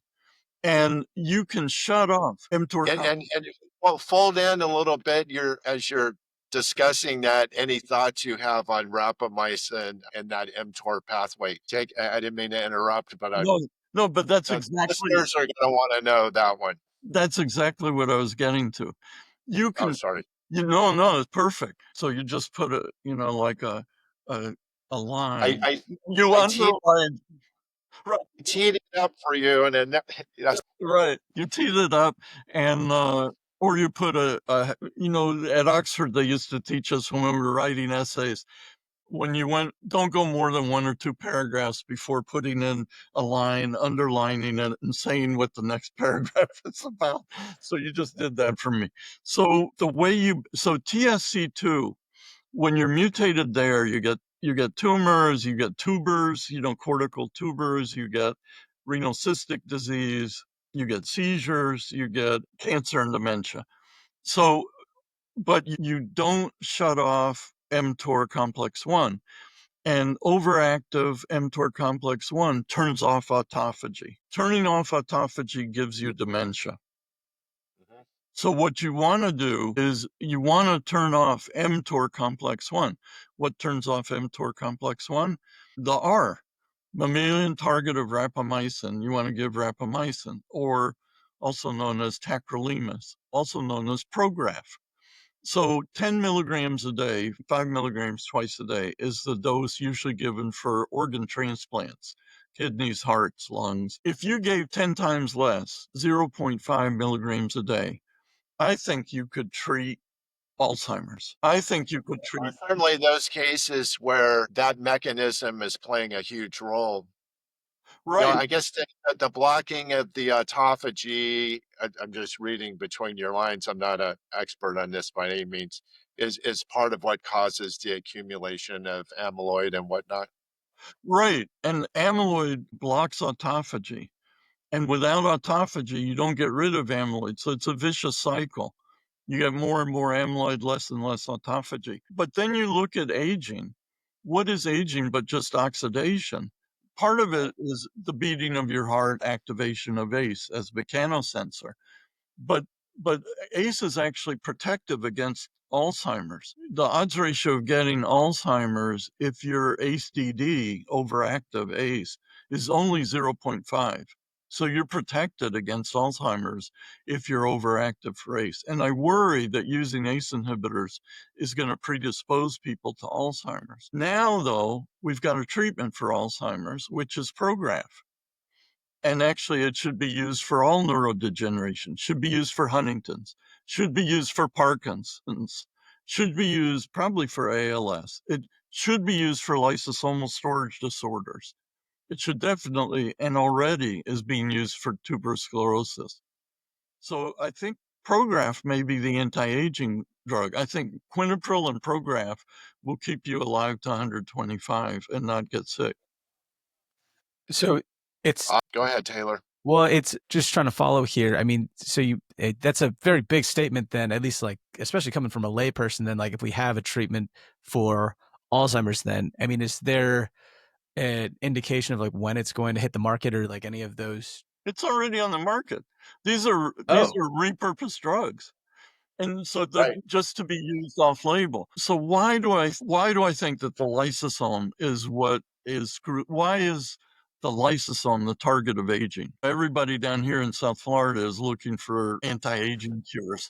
And you can shut off mTOR. And Well, fold in a little bit. As you're discussing that, any thoughts you have on rapamycin and that mTOR pathway? I didn't mean to interrupt, but No, no, but the listeners are going to want to know that one. that's exactly what I was getting to. You Oh, can, sorry. no, it's perfect. So you just put like a, a I line. I You I teed, underline, right, teed it up for you, and then that's right. You teed it up and, or you put at Oxford, they used to teach us when we were writing essays, when you don't go more than one or two paragraphs before putting in a line, underlining it, and saying what the next paragraph is about. So you just did that for me. So TSC2, when you're mutated there, you get tumors, you get tubers, cortical tubers, you get renal cystic disease, you get seizures, you get cancer and dementia. So, but you don't shut off mTOR complex 1. And overactive mTOR complex 1 turns off autophagy. Turning off autophagy gives you dementia. Mhm. So what you want to do is you want to turn off mTOR complex 1. What turns off mTOR complex 1? The R, mammalian target of rapamycin. You want to give rapamycin, or also known as tacrolimus, also known as ProGraph. So 10 milligrams a day, 5 milligrams twice a day is the dose usually given for organ transplants, kidneys, hearts, lungs. If you gave 10 times less, 0.5 milligrams a day, I think you could treat Alzheimer's. I think you could Are treat, certainly those cases where that mechanism is playing a huge role. right, I guess the blocking of the autophagy, I'm just reading between your lines. I'm not an expert on this by any means. Is part of what causes the accumulation of amyloid and whatnot. right. And amyloid blocks autophagy. And without autophagy, you don't get rid of amyloid. So it's a vicious cycle. You get more and more amyloid, less and less autophagy. But then you look at aging. What is aging but just oxidation? Part of it is the beating of your heart, activation of ACE as mechanosensor. But but ACE is actually protective against Alzheimer's. The odds ratio of getting Alzheimer's if you're ACEDD, overactive ACE, is only 0.5. So you're protected against Alzheimer's if you're overactive for ACE. And I worry that using ACE inhibitors is going to predispose people to Alzheimer's. Now, though, we've got a treatment for Alzheimer's, which is ProGraph. And actually, it should be used for all neurodegeneration, should be used for Huntington's, should be used for Parkinson's, should be used probably for ALS. It should be used for lysosomal storage disorders. It should definitely, and already is being used for tuberous sclerosis. So I think ProGraph may be the anti-aging drug. I think quinapril and ProGraph will keep you alive to 125 and not get sick. So it's Go ahead, Taylor. well, it's just trying to follow here. I mean, so that's a very big statement then, at least like, especially coming from a layperson, then like if we have a treatment for Alzheimer's, then, I mean, is there an indication of like when it's going to hit the market or like any of those? It's already on the market. These Oh, are repurposed drugs. And so they're Right. just to be used off label. So why do I think that the lysosome is why is the lysosome the target of aging? Everybody down here in South Florida is looking for anti-aging cures.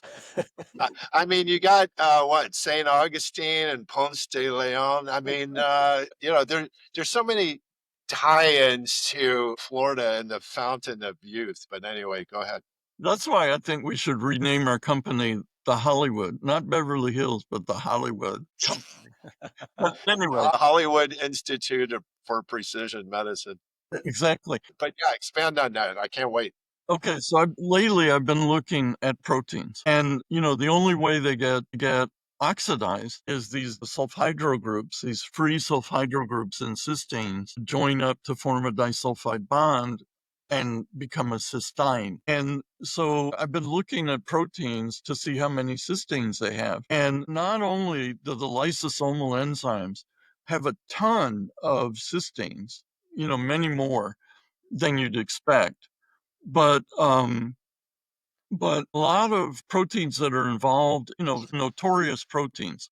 I mean, you got what, Saint Augustine and Ponce de Leon. I mean, there's so many tie-ins to Florida and the fountain of youth. But anyway, go ahead. That's why I think we should rename our company the Hollywood, not Beverly Hills, but the Hollywood Company. But anyway, Hollywood Institute for Precision Medicine. exactly. But yeah, expand on that. I can't wait. Okay, so lately I've been looking at proteins, and the only way they get oxidized is these sulfhydryl groups, these free sulfhydryl groups in cysteines join up to form a disulfide bond and become a cysteine. And so I've been looking at proteins to see how many cysteines they have. And not only do the lysosomal enzymes have a ton of cysteines, many more than you'd expect, but But a lot of proteins that are involved, notorious proteins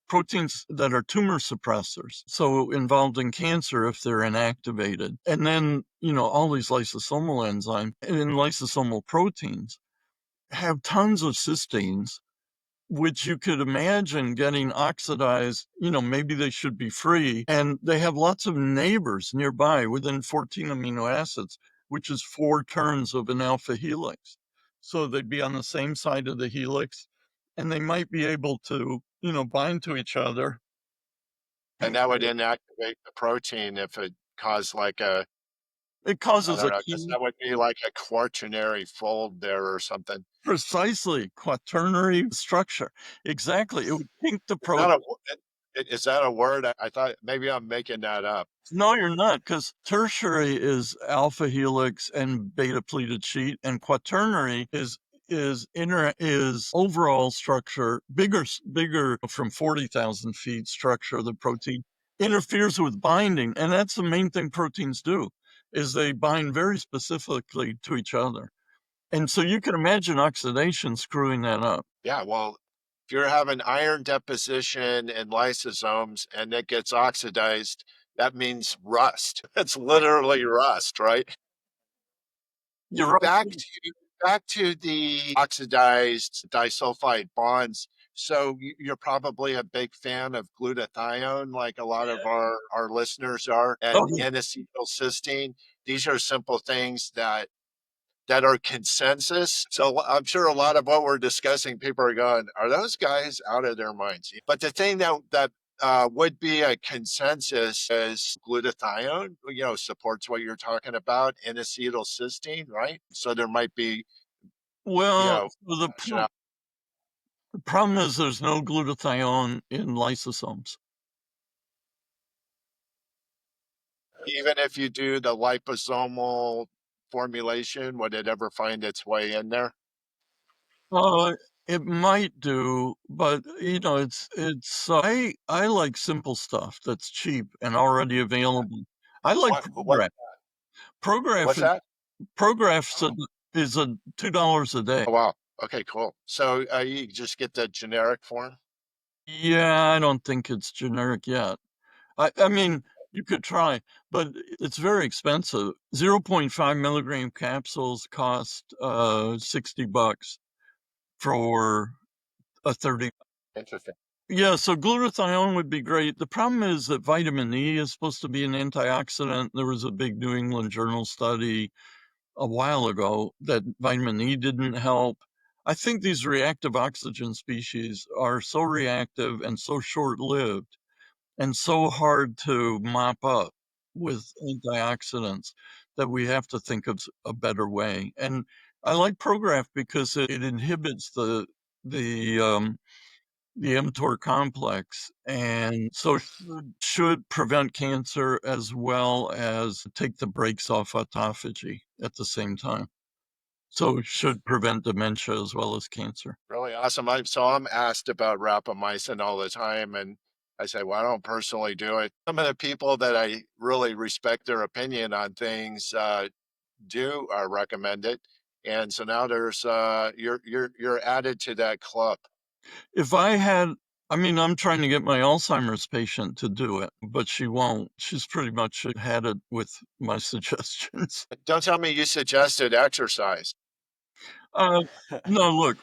that are tumor suppressors, so involved in cancer if they're inactivated. And then, all these lysosomal enzymes and lysosomal proteins have tons of cysteines, which you could imagine getting oxidized. Maybe they should be free. And they have lots of neighbors nearby within 14 amino acids, which is 4 turns of an alpha helix. So they'd be on the same side of the helix, and they might be able to, bind to each other. And that would inactivate the protein if it caused like It I causes don't a know, I guess that would be like a quaternary fold there or something. precisely quaternary structure. Exactly. It would kink the Is that protein. is that a word? I thought maybe I'm making that up. No, you're not, because tertiary is alpha helix and beta pleated sheet, and quaternary is overall structure, bigger from 40,000 feet structure of the protein, interferes with binding, and that's the main thing proteins do, is they bind very specifically to each other. And so you can imagine oxidation screwing that up. Yeah, well, if you're having iron deposition in lysosomes and it gets oxidized, that means rust. It's literally rust, right? You're Back right. to back to the oxidized disulfide bonds. So you're probably a big fan of glutathione, like a lot of our listeners are, Oh, and N-acetylcysteine. These are simple things that are consensus. So I'm sure a lot of what we're discussing, people are going, are those guys out of their minds? But the thing that would be a consensus is glutathione, supports what you're talking about, and acetylcysteine, right? So there might be, you well, know, so the problem is there's no glutathione in lysosomes. even if you do the liposomal formulation, would it ever find its way in there? Uh, it might do, but I like simple stuff that's cheap and already available. I like What, ProGraph. ProGraph what's is that? ProGraph's Oh, a $2 a day. oh, wow. Okay, cool. So you just get the generic form? Yeah, I don't think it's generic yet. I mean, you could try, but it's very expensive. 0.5 milligram capsules cost $60 for a 30. Interesting. Yeah, so glutathione would be great. The problem is that vitamin E is supposed to be an antioxidant. There was a big New England Journal study a while ago that vitamin E didn't help. I think these reactive oxygen species are so reactive and so short-lived and so hard to mop up with antioxidants that we have to think of a better way. And I like ProGraph because it inhibits the the mTOR complex, and so should prevent cancer as well as take the brakes off autophagy at the same time. So should prevent dementia as well as cancer. Really awesome. I'm asked about rapamycin all the time, and I say, well, I don't personally do it. Some of the people that I really respect their opinion on things do recommend it, and so now there's you're added to that club. If I had, I mean, I'm trying to get my Alzheimer's patient to do it, but she won't. She's pretty much had it with my suggestions. Don't tell me you suggested exercise. Uh, no, look,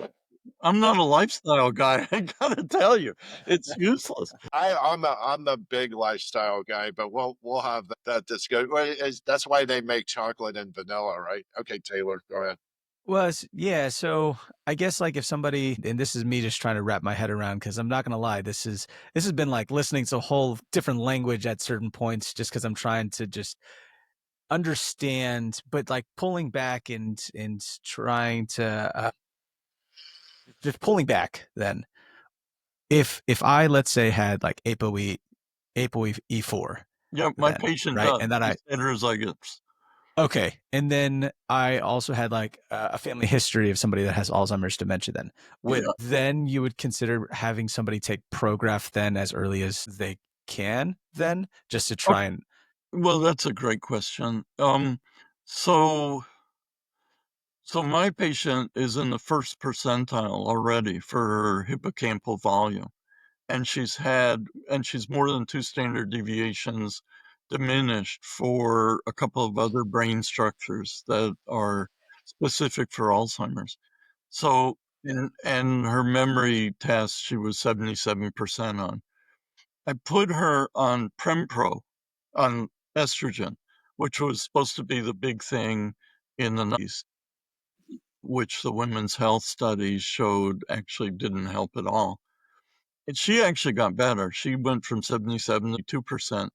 I'm not a lifestyle guy. I gotta tell you, it's useless. I'm a big lifestyle guy, but we'll have that discussion. Well, that's why they make chocolate and vanilla, right? Okay, Taylor, go ahead. Well, yeah. So I guess like if somebody, and this is me just trying to wrap my head around, because I'm not gonna lie, this has been like listening to a whole different language at certain points, just because I'm trying to just understand, but like pulling back and trying to just pulling back. Then if I, let's say, had like ApoE4, Yeah, my then patient right, does. and then He's heterozygous. okay. And then I also had like a family history of somebody that has Alzheimer's dementia. Then Yeah. then you would consider having somebody take ProGraph then as early as they can, then just to try and Well, that's a great question. So So my patient is in the first percentile already for her hippocampal volume. And she's more than 2 standard deviations diminished for a couple of other brain structures that are specific for Alzheimer's. So, and her memory test, she was 77% on. I put her on Prempro, on estrogen, which was supposed to be the big thing in the 90s, which the women's health studies showed actually didn't help at all. And she actually got better. She went from 77 to 2%.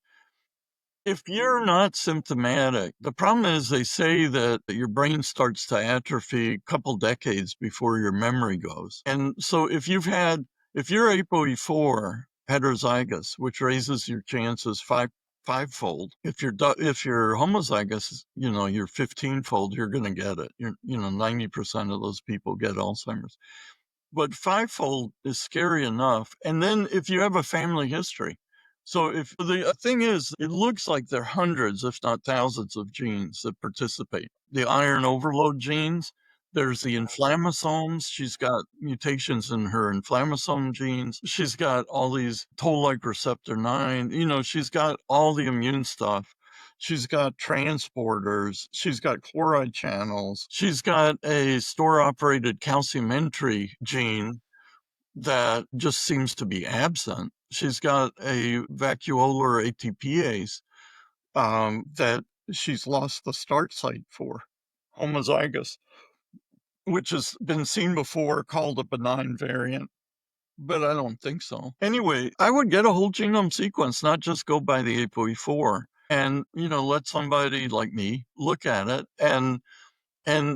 If you're not symptomatic, the problem is they say that your brain starts to atrophy a couple decades before your memory goes. And so if you're ApoE4 heterozygous, which raises your chances fivefold, if you're homozygous, you're 15-fold, you're going to get it. 90% of those people get Alzheimer's. But fivefold is scary enough. And then if you have a family history. So if the thing is, it looks like there are hundreds, if not thousands of genes that participate. The iron overload genes, there's the inflammasomes. She's got mutations in her inflammasome genes. She's got all these toll-like receptor 9. She's got all the immune stuff. She's got transporters. She's got chloride channels. She's got a store-operated calcium entry gene that just seems to be absent. She's got a vacuolar ATPase that she's lost the start site for, homozygous, which has been seen before, called a benign variant. But I don't think so. Anyway, I would get a whole genome sequence, not just go by the ApoE4, and let somebody like me look at it. And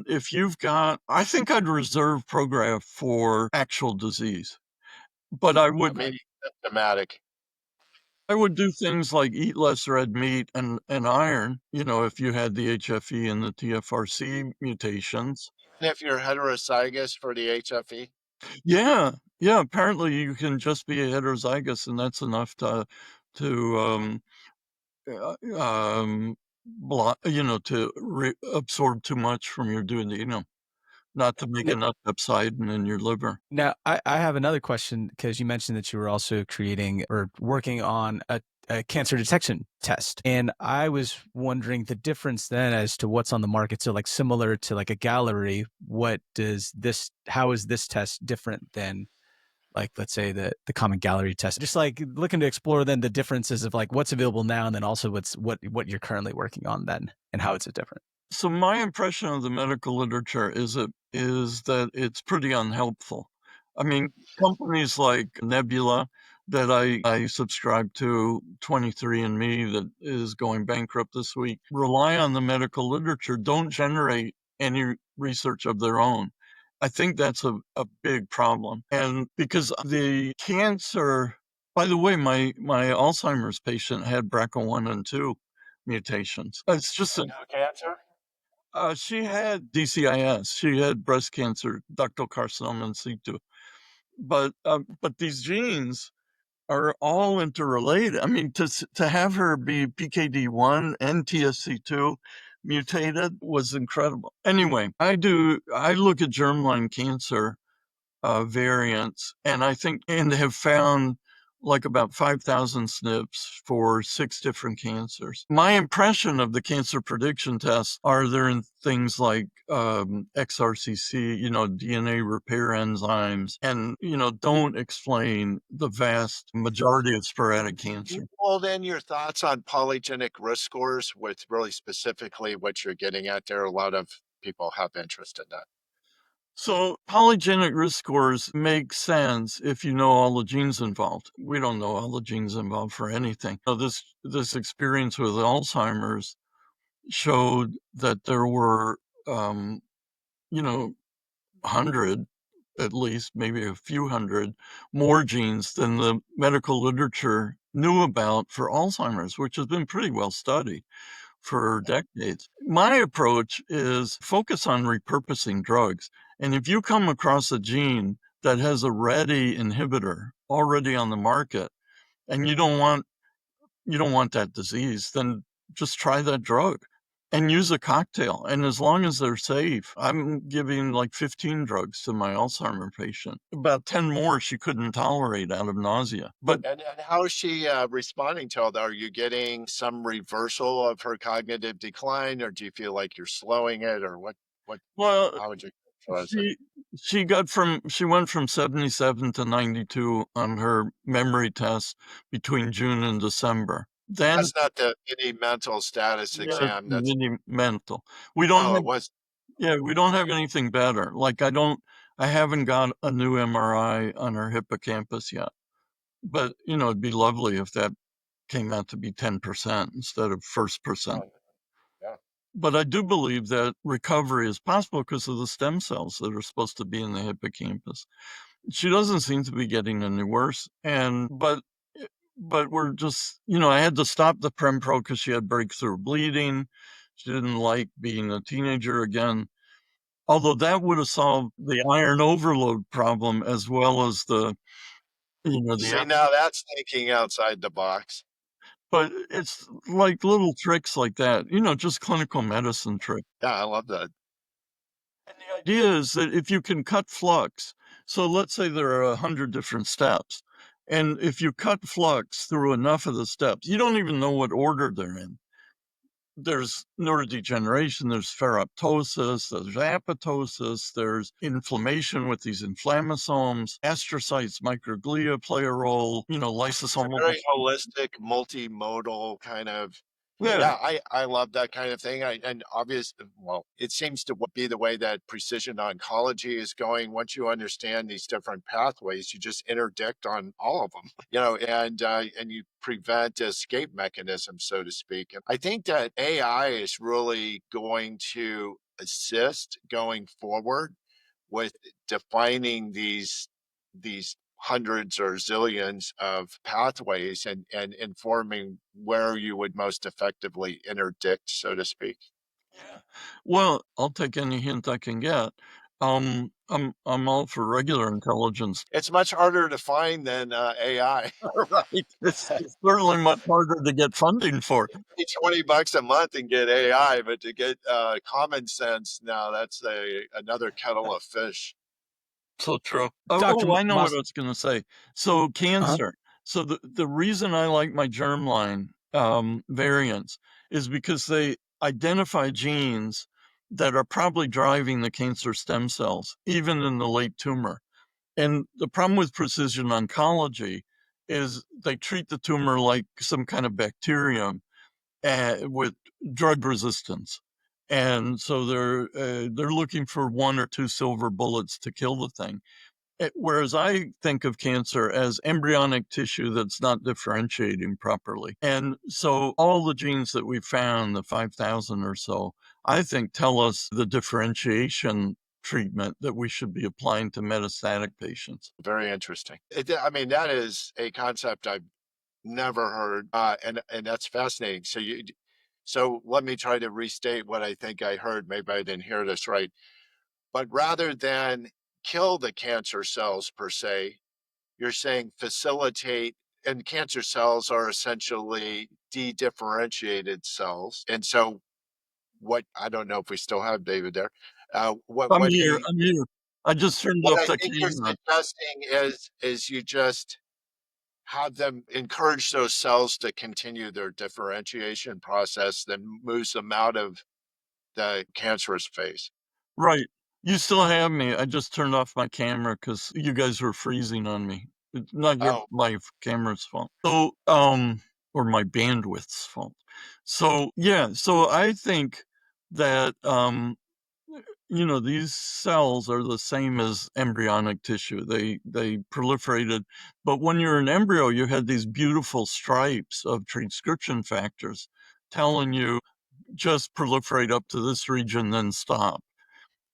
if you've got, I think I'd reserve ProGraph for actual disease, but I Maybe symptomatic. would do things like eat less red meat and iron. If you had the HFE and the TFRC mutations. And if you're heterozygous for the HFE, Yeah, apparently you can just be a heterozygous, and that's enough to absorb too much from your duodenum, not to make enough hepcidin in your liver. Now, I have another question, because you mentioned that you were also creating or working on a cancer detection test. And I was wondering the difference then as to what's on the market. So like similar to like a Gallery, how is this test different than like, let's say the common Gallery test? Just like looking to explore then the differences of like what's available now, and then also what you're currently working on then, and how it's different. So my impression of the medical literature is that it's pretty unhelpful. I mean, companies like Nebula that I subscribe to, 23andMe that is going bankrupt this week, rely on the medical literature, don't generate any research of their own. I think that's a big problem. And because the cancer, by the way, my Alzheimer's patient had BRCA1 and 2 mutations. It's just cancer. she had DCIS. She had breast cancer, ductal carcinoma in situ. But these genes are all interrelated. I mean, to have her be PKD1 and TSC2 mutated was incredible. Anyway, I look at germline cancer variants, and have found like about 5,000 SNPs for 6 different cancers. My impression of the cancer prediction tests are they're in things like XRCC, DNA repair enzymes, and, don't explain the vast majority of sporadic cancer. You pulled in your thoughts on polygenic risk scores with really specifically what you're getting at there. A lot of people have interest in that. So polygenic risk scores make sense if you know all the genes involved. We don't know all the genes involved for anything. So this experience with Alzheimer's showed that there were, 100, at least, maybe a few hundred more genes than the medical literature knew about for Alzheimer's, which has been pretty well studied for decades. My approach is focus on repurposing drugs. And if you come across a gene that has a ready inhibitor already on the market, and you don't want that disease, then just try that drug. and use a cocktail. And as long as they're safe, I'm giving like 15 drugs to my Alzheimer patient. About 10 more she couldn't tolerate out of nausea. But And how is she responding to all that? Are you getting some reversal of her cognitive decline, or do you feel like you're slowing it, or what well, how would you characterize it? she she went from 77 to 92 on her memory test between June and December. Then That's not the any mental status yeah, exam. That's really mental. We don't oh, have it was Yeah, we don't have anything better. Like I haven't got a new MRI on her hippocampus yet. But, it'd be lovely if that came out to be 10% instead of first percent. oh, yeah. But I do believe that recovery is possible because of the stem cells that are supposed to be in the hippocampus. She doesn't seem to be getting any worse. But we're just, I had to stop the Prempro because she had breakthrough bleeding. She didn't like being a teenager again. Although that would have solved the iron overload problem as well as See, now that's thinking outside the box. but it's like little tricks like that, just clinical medicine tricks. Yeah, I love that. And the idea is that if you can cut flux, so let's say there are 100 different steps, and if you cut flux through enough of the steps, you don't even know what order they're in. There's neurodegeneration, there's ferroptosis, there's apoptosis, there's inflammation with these inflammasomes, astrocytes, microglia play a role, It's a lysosomal. very holistic, multimodal kind of Yeah, yeah, I love that kind of thing. And obvious, well, it seems to be the way that precision oncology is going. Once you understand these different pathways, you just interdict on all of them, and you prevent escape mechanisms, so to speak. And I think that AI is really going to assist going forward with defining these hundreds or zillions of pathways and informing where you would most effectively interdict, so to speak. yeah. Well, I'll take any hint I can get. I'm all for regular intelligence. It's much harder to find than AI. Right. It's certainly much harder to get funding for. Pay $20 a month and get AI, but to get common sense, now that's another kettle of fish. So true. Oh, Dr. I know what Moss. I was gonna say. So Uh-huh. cancer. So the reason I like my germline variants is because they identify genes that are probably driving the cancer stem cells, even in the late tumor. And the problem with precision oncology is they treat the tumor like some kind of bacterium with drug resistance. And so they're looking for one or two silver bullets to kill the thing. Whereas I think of cancer as embryonic tissue that's not differentiating properly. And so all the genes that we found, the 5,000 or so, I think tell us the differentiation treatment that we should be applying to metastatic patients. Very interesting. I mean, that is a concept I've never heard, and that's fascinating. So let me try to restate what I think I heard. Maybe I didn't hear this right. But rather than kill the cancer cells per se, you're saying facilitate, and cancer cells are essentially de-differentiated cells. And so what I don't know if we still have David there. I'm here. I'm here. I just turned What off I the think you're camera. suggesting is you just have them encourage those cells to continue their differentiation process, then moves them out of the cancerous phase. Right. You still have me. I just turned off my camera because you guys were freezing on me. It's not Oh, my camera's fault. So, or my bandwidth's fault. So, yeah. So I think that, these cells are the same as embryonic tissue. They proliferated, but when you're an embryo, you had these beautiful stripes of transcription factors telling you just proliferate up to this region, then stop.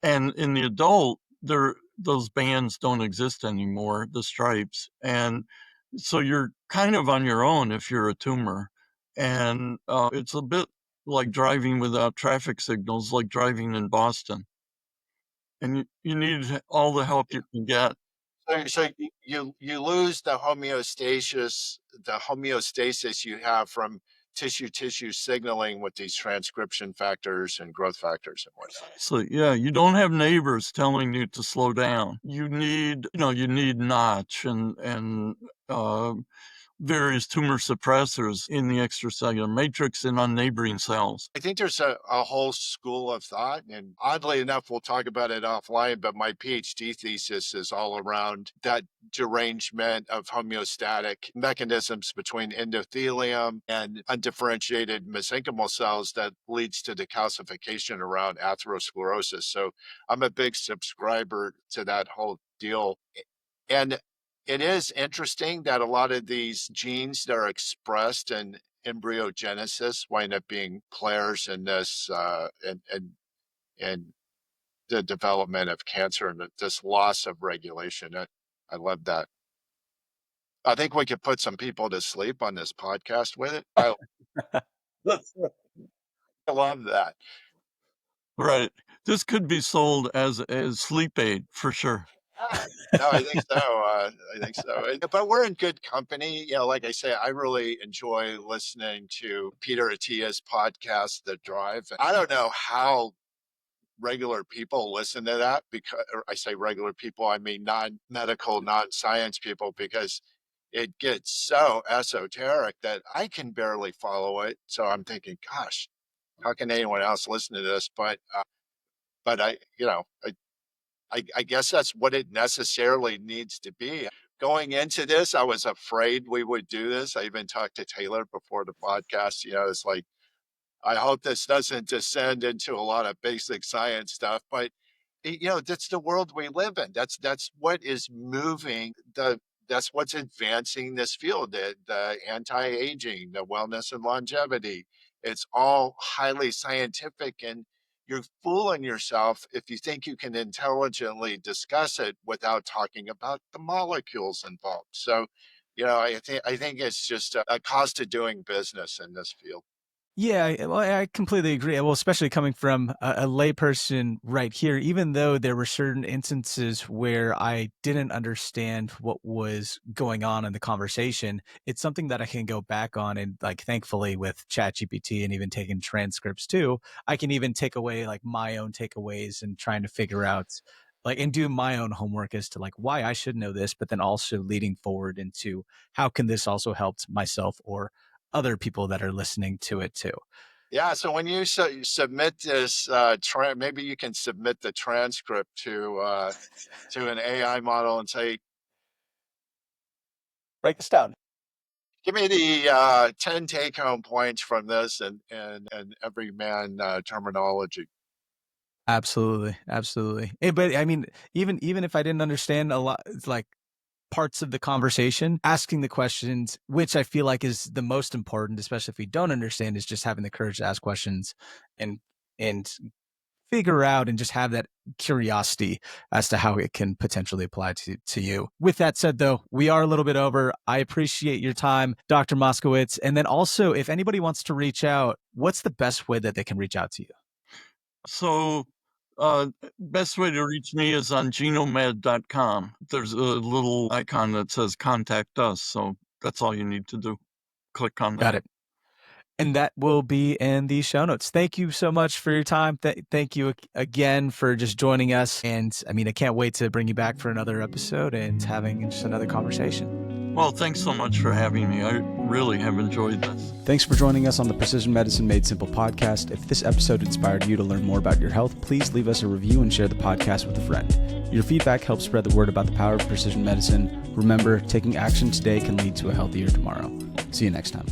And in the adult, those bands don't exist anymore, the stripes. And so you're kind of on your own if you're a tumor. And it's a bit like driving without traffic signals, like driving in Boston. And you need all the help you can get. so you lose the homeostasis you have from tissue signaling with these transcription factors and growth factors and whatnot. So yeah, you don't have neighbors telling you to slow down. You need notch and various tumor suppressors in the extracellular matrix and on neighboring cells. I think there's a whole school of thought, and oddly enough, we'll talk about it offline, but my PhD thesis is all around that derangement of homeostatic mechanisms between endothelium and undifferentiated mesenchymal cells that leads to the calcification around atherosclerosis. So I'm a big subscriber to that whole deal. And it is interesting that a lot of these genes that are expressed in embryogenesis wind up being players in this and the development of cancer and this loss of regulation. I love that. I think we could put some people to sleep on this podcast with it. I love that. Right. This could be sold as a sleep aid for sure. No, I think so. I think so. But we're in good company. Like I say, I really enjoy listening to Peter Attia's podcast, The Drive. I don't know how regular people listen to that, because I say regular people, I mean non-medical, non-science people, because it gets so esoteric that I can barely follow it. So I'm thinking, gosh, how can anyone else listen to this? But I guess that's what it necessarily needs to be. Going into this, I was afraid we would do this. I even talked to Taylor before the podcast. It's like, I hope this doesn't descend into a lot of basic science stuff, but that's the world we live in. That's what is moving that's what's advancing this field, the anti-aging, the wellness and longevity. It's all highly scientific, and you're fooling yourself if you think you can intelligently discuss it without talking about the molecules involved. So, I think it's just a cost of doing business in this field. Yeah, well, I completely agree. Well, especially coming from a layperson right here, even though there were certain instances where I didn't understand what was going on in the conversation, it's something that I can go back on. And like, thankfully with ChatGPT and even taking transcripts too, I can even take away like my own takeaways and trying to figure out and do my own homework as to like why I should know this, but then also leading forward into how can this also help myself or other people that are listening to it too. Yeah, so when you submit this, maybe you can submit the transcript to an AI model and say, Write this down. give me the 10 take-home points from this and everyman terminology. Absolutely, absolutely. But I mean, even if I didn't understand a lot, it's like parts of the conversation, asking the questions, which I feel like is the most important, especially if we don't understand, is just having the courage to ask questions and figure out and just have that curiosity as to how it can potentially apply to you. With that said, though, we are a little bit over. I appreciate your time, Dr. Moskowitz. And then also, if anybody wants to reach out, what's the best way that they can reach out to you? So best way to reach me is on genomed.com. There's a little icon that says contact us. So that's all you need to do. Click on that. Got it. And that will be in the show notes. Thank you so much for your time. Thank you again for just joining us. And I mean, I can't wait to bring you back for another episode and having just another conversation. Well, thanks so much for having me. I really have enjoyed this. Thanks for joining us on the Precision Medicine Made Simple podcast. If this episode inspired you to learn more about your health, please leave us a review and share the podcast with a friend. Your feedback helps spread the word about the power of precision medicine. Remember, taking action today can lead to a healthier tomorrow. See you next time.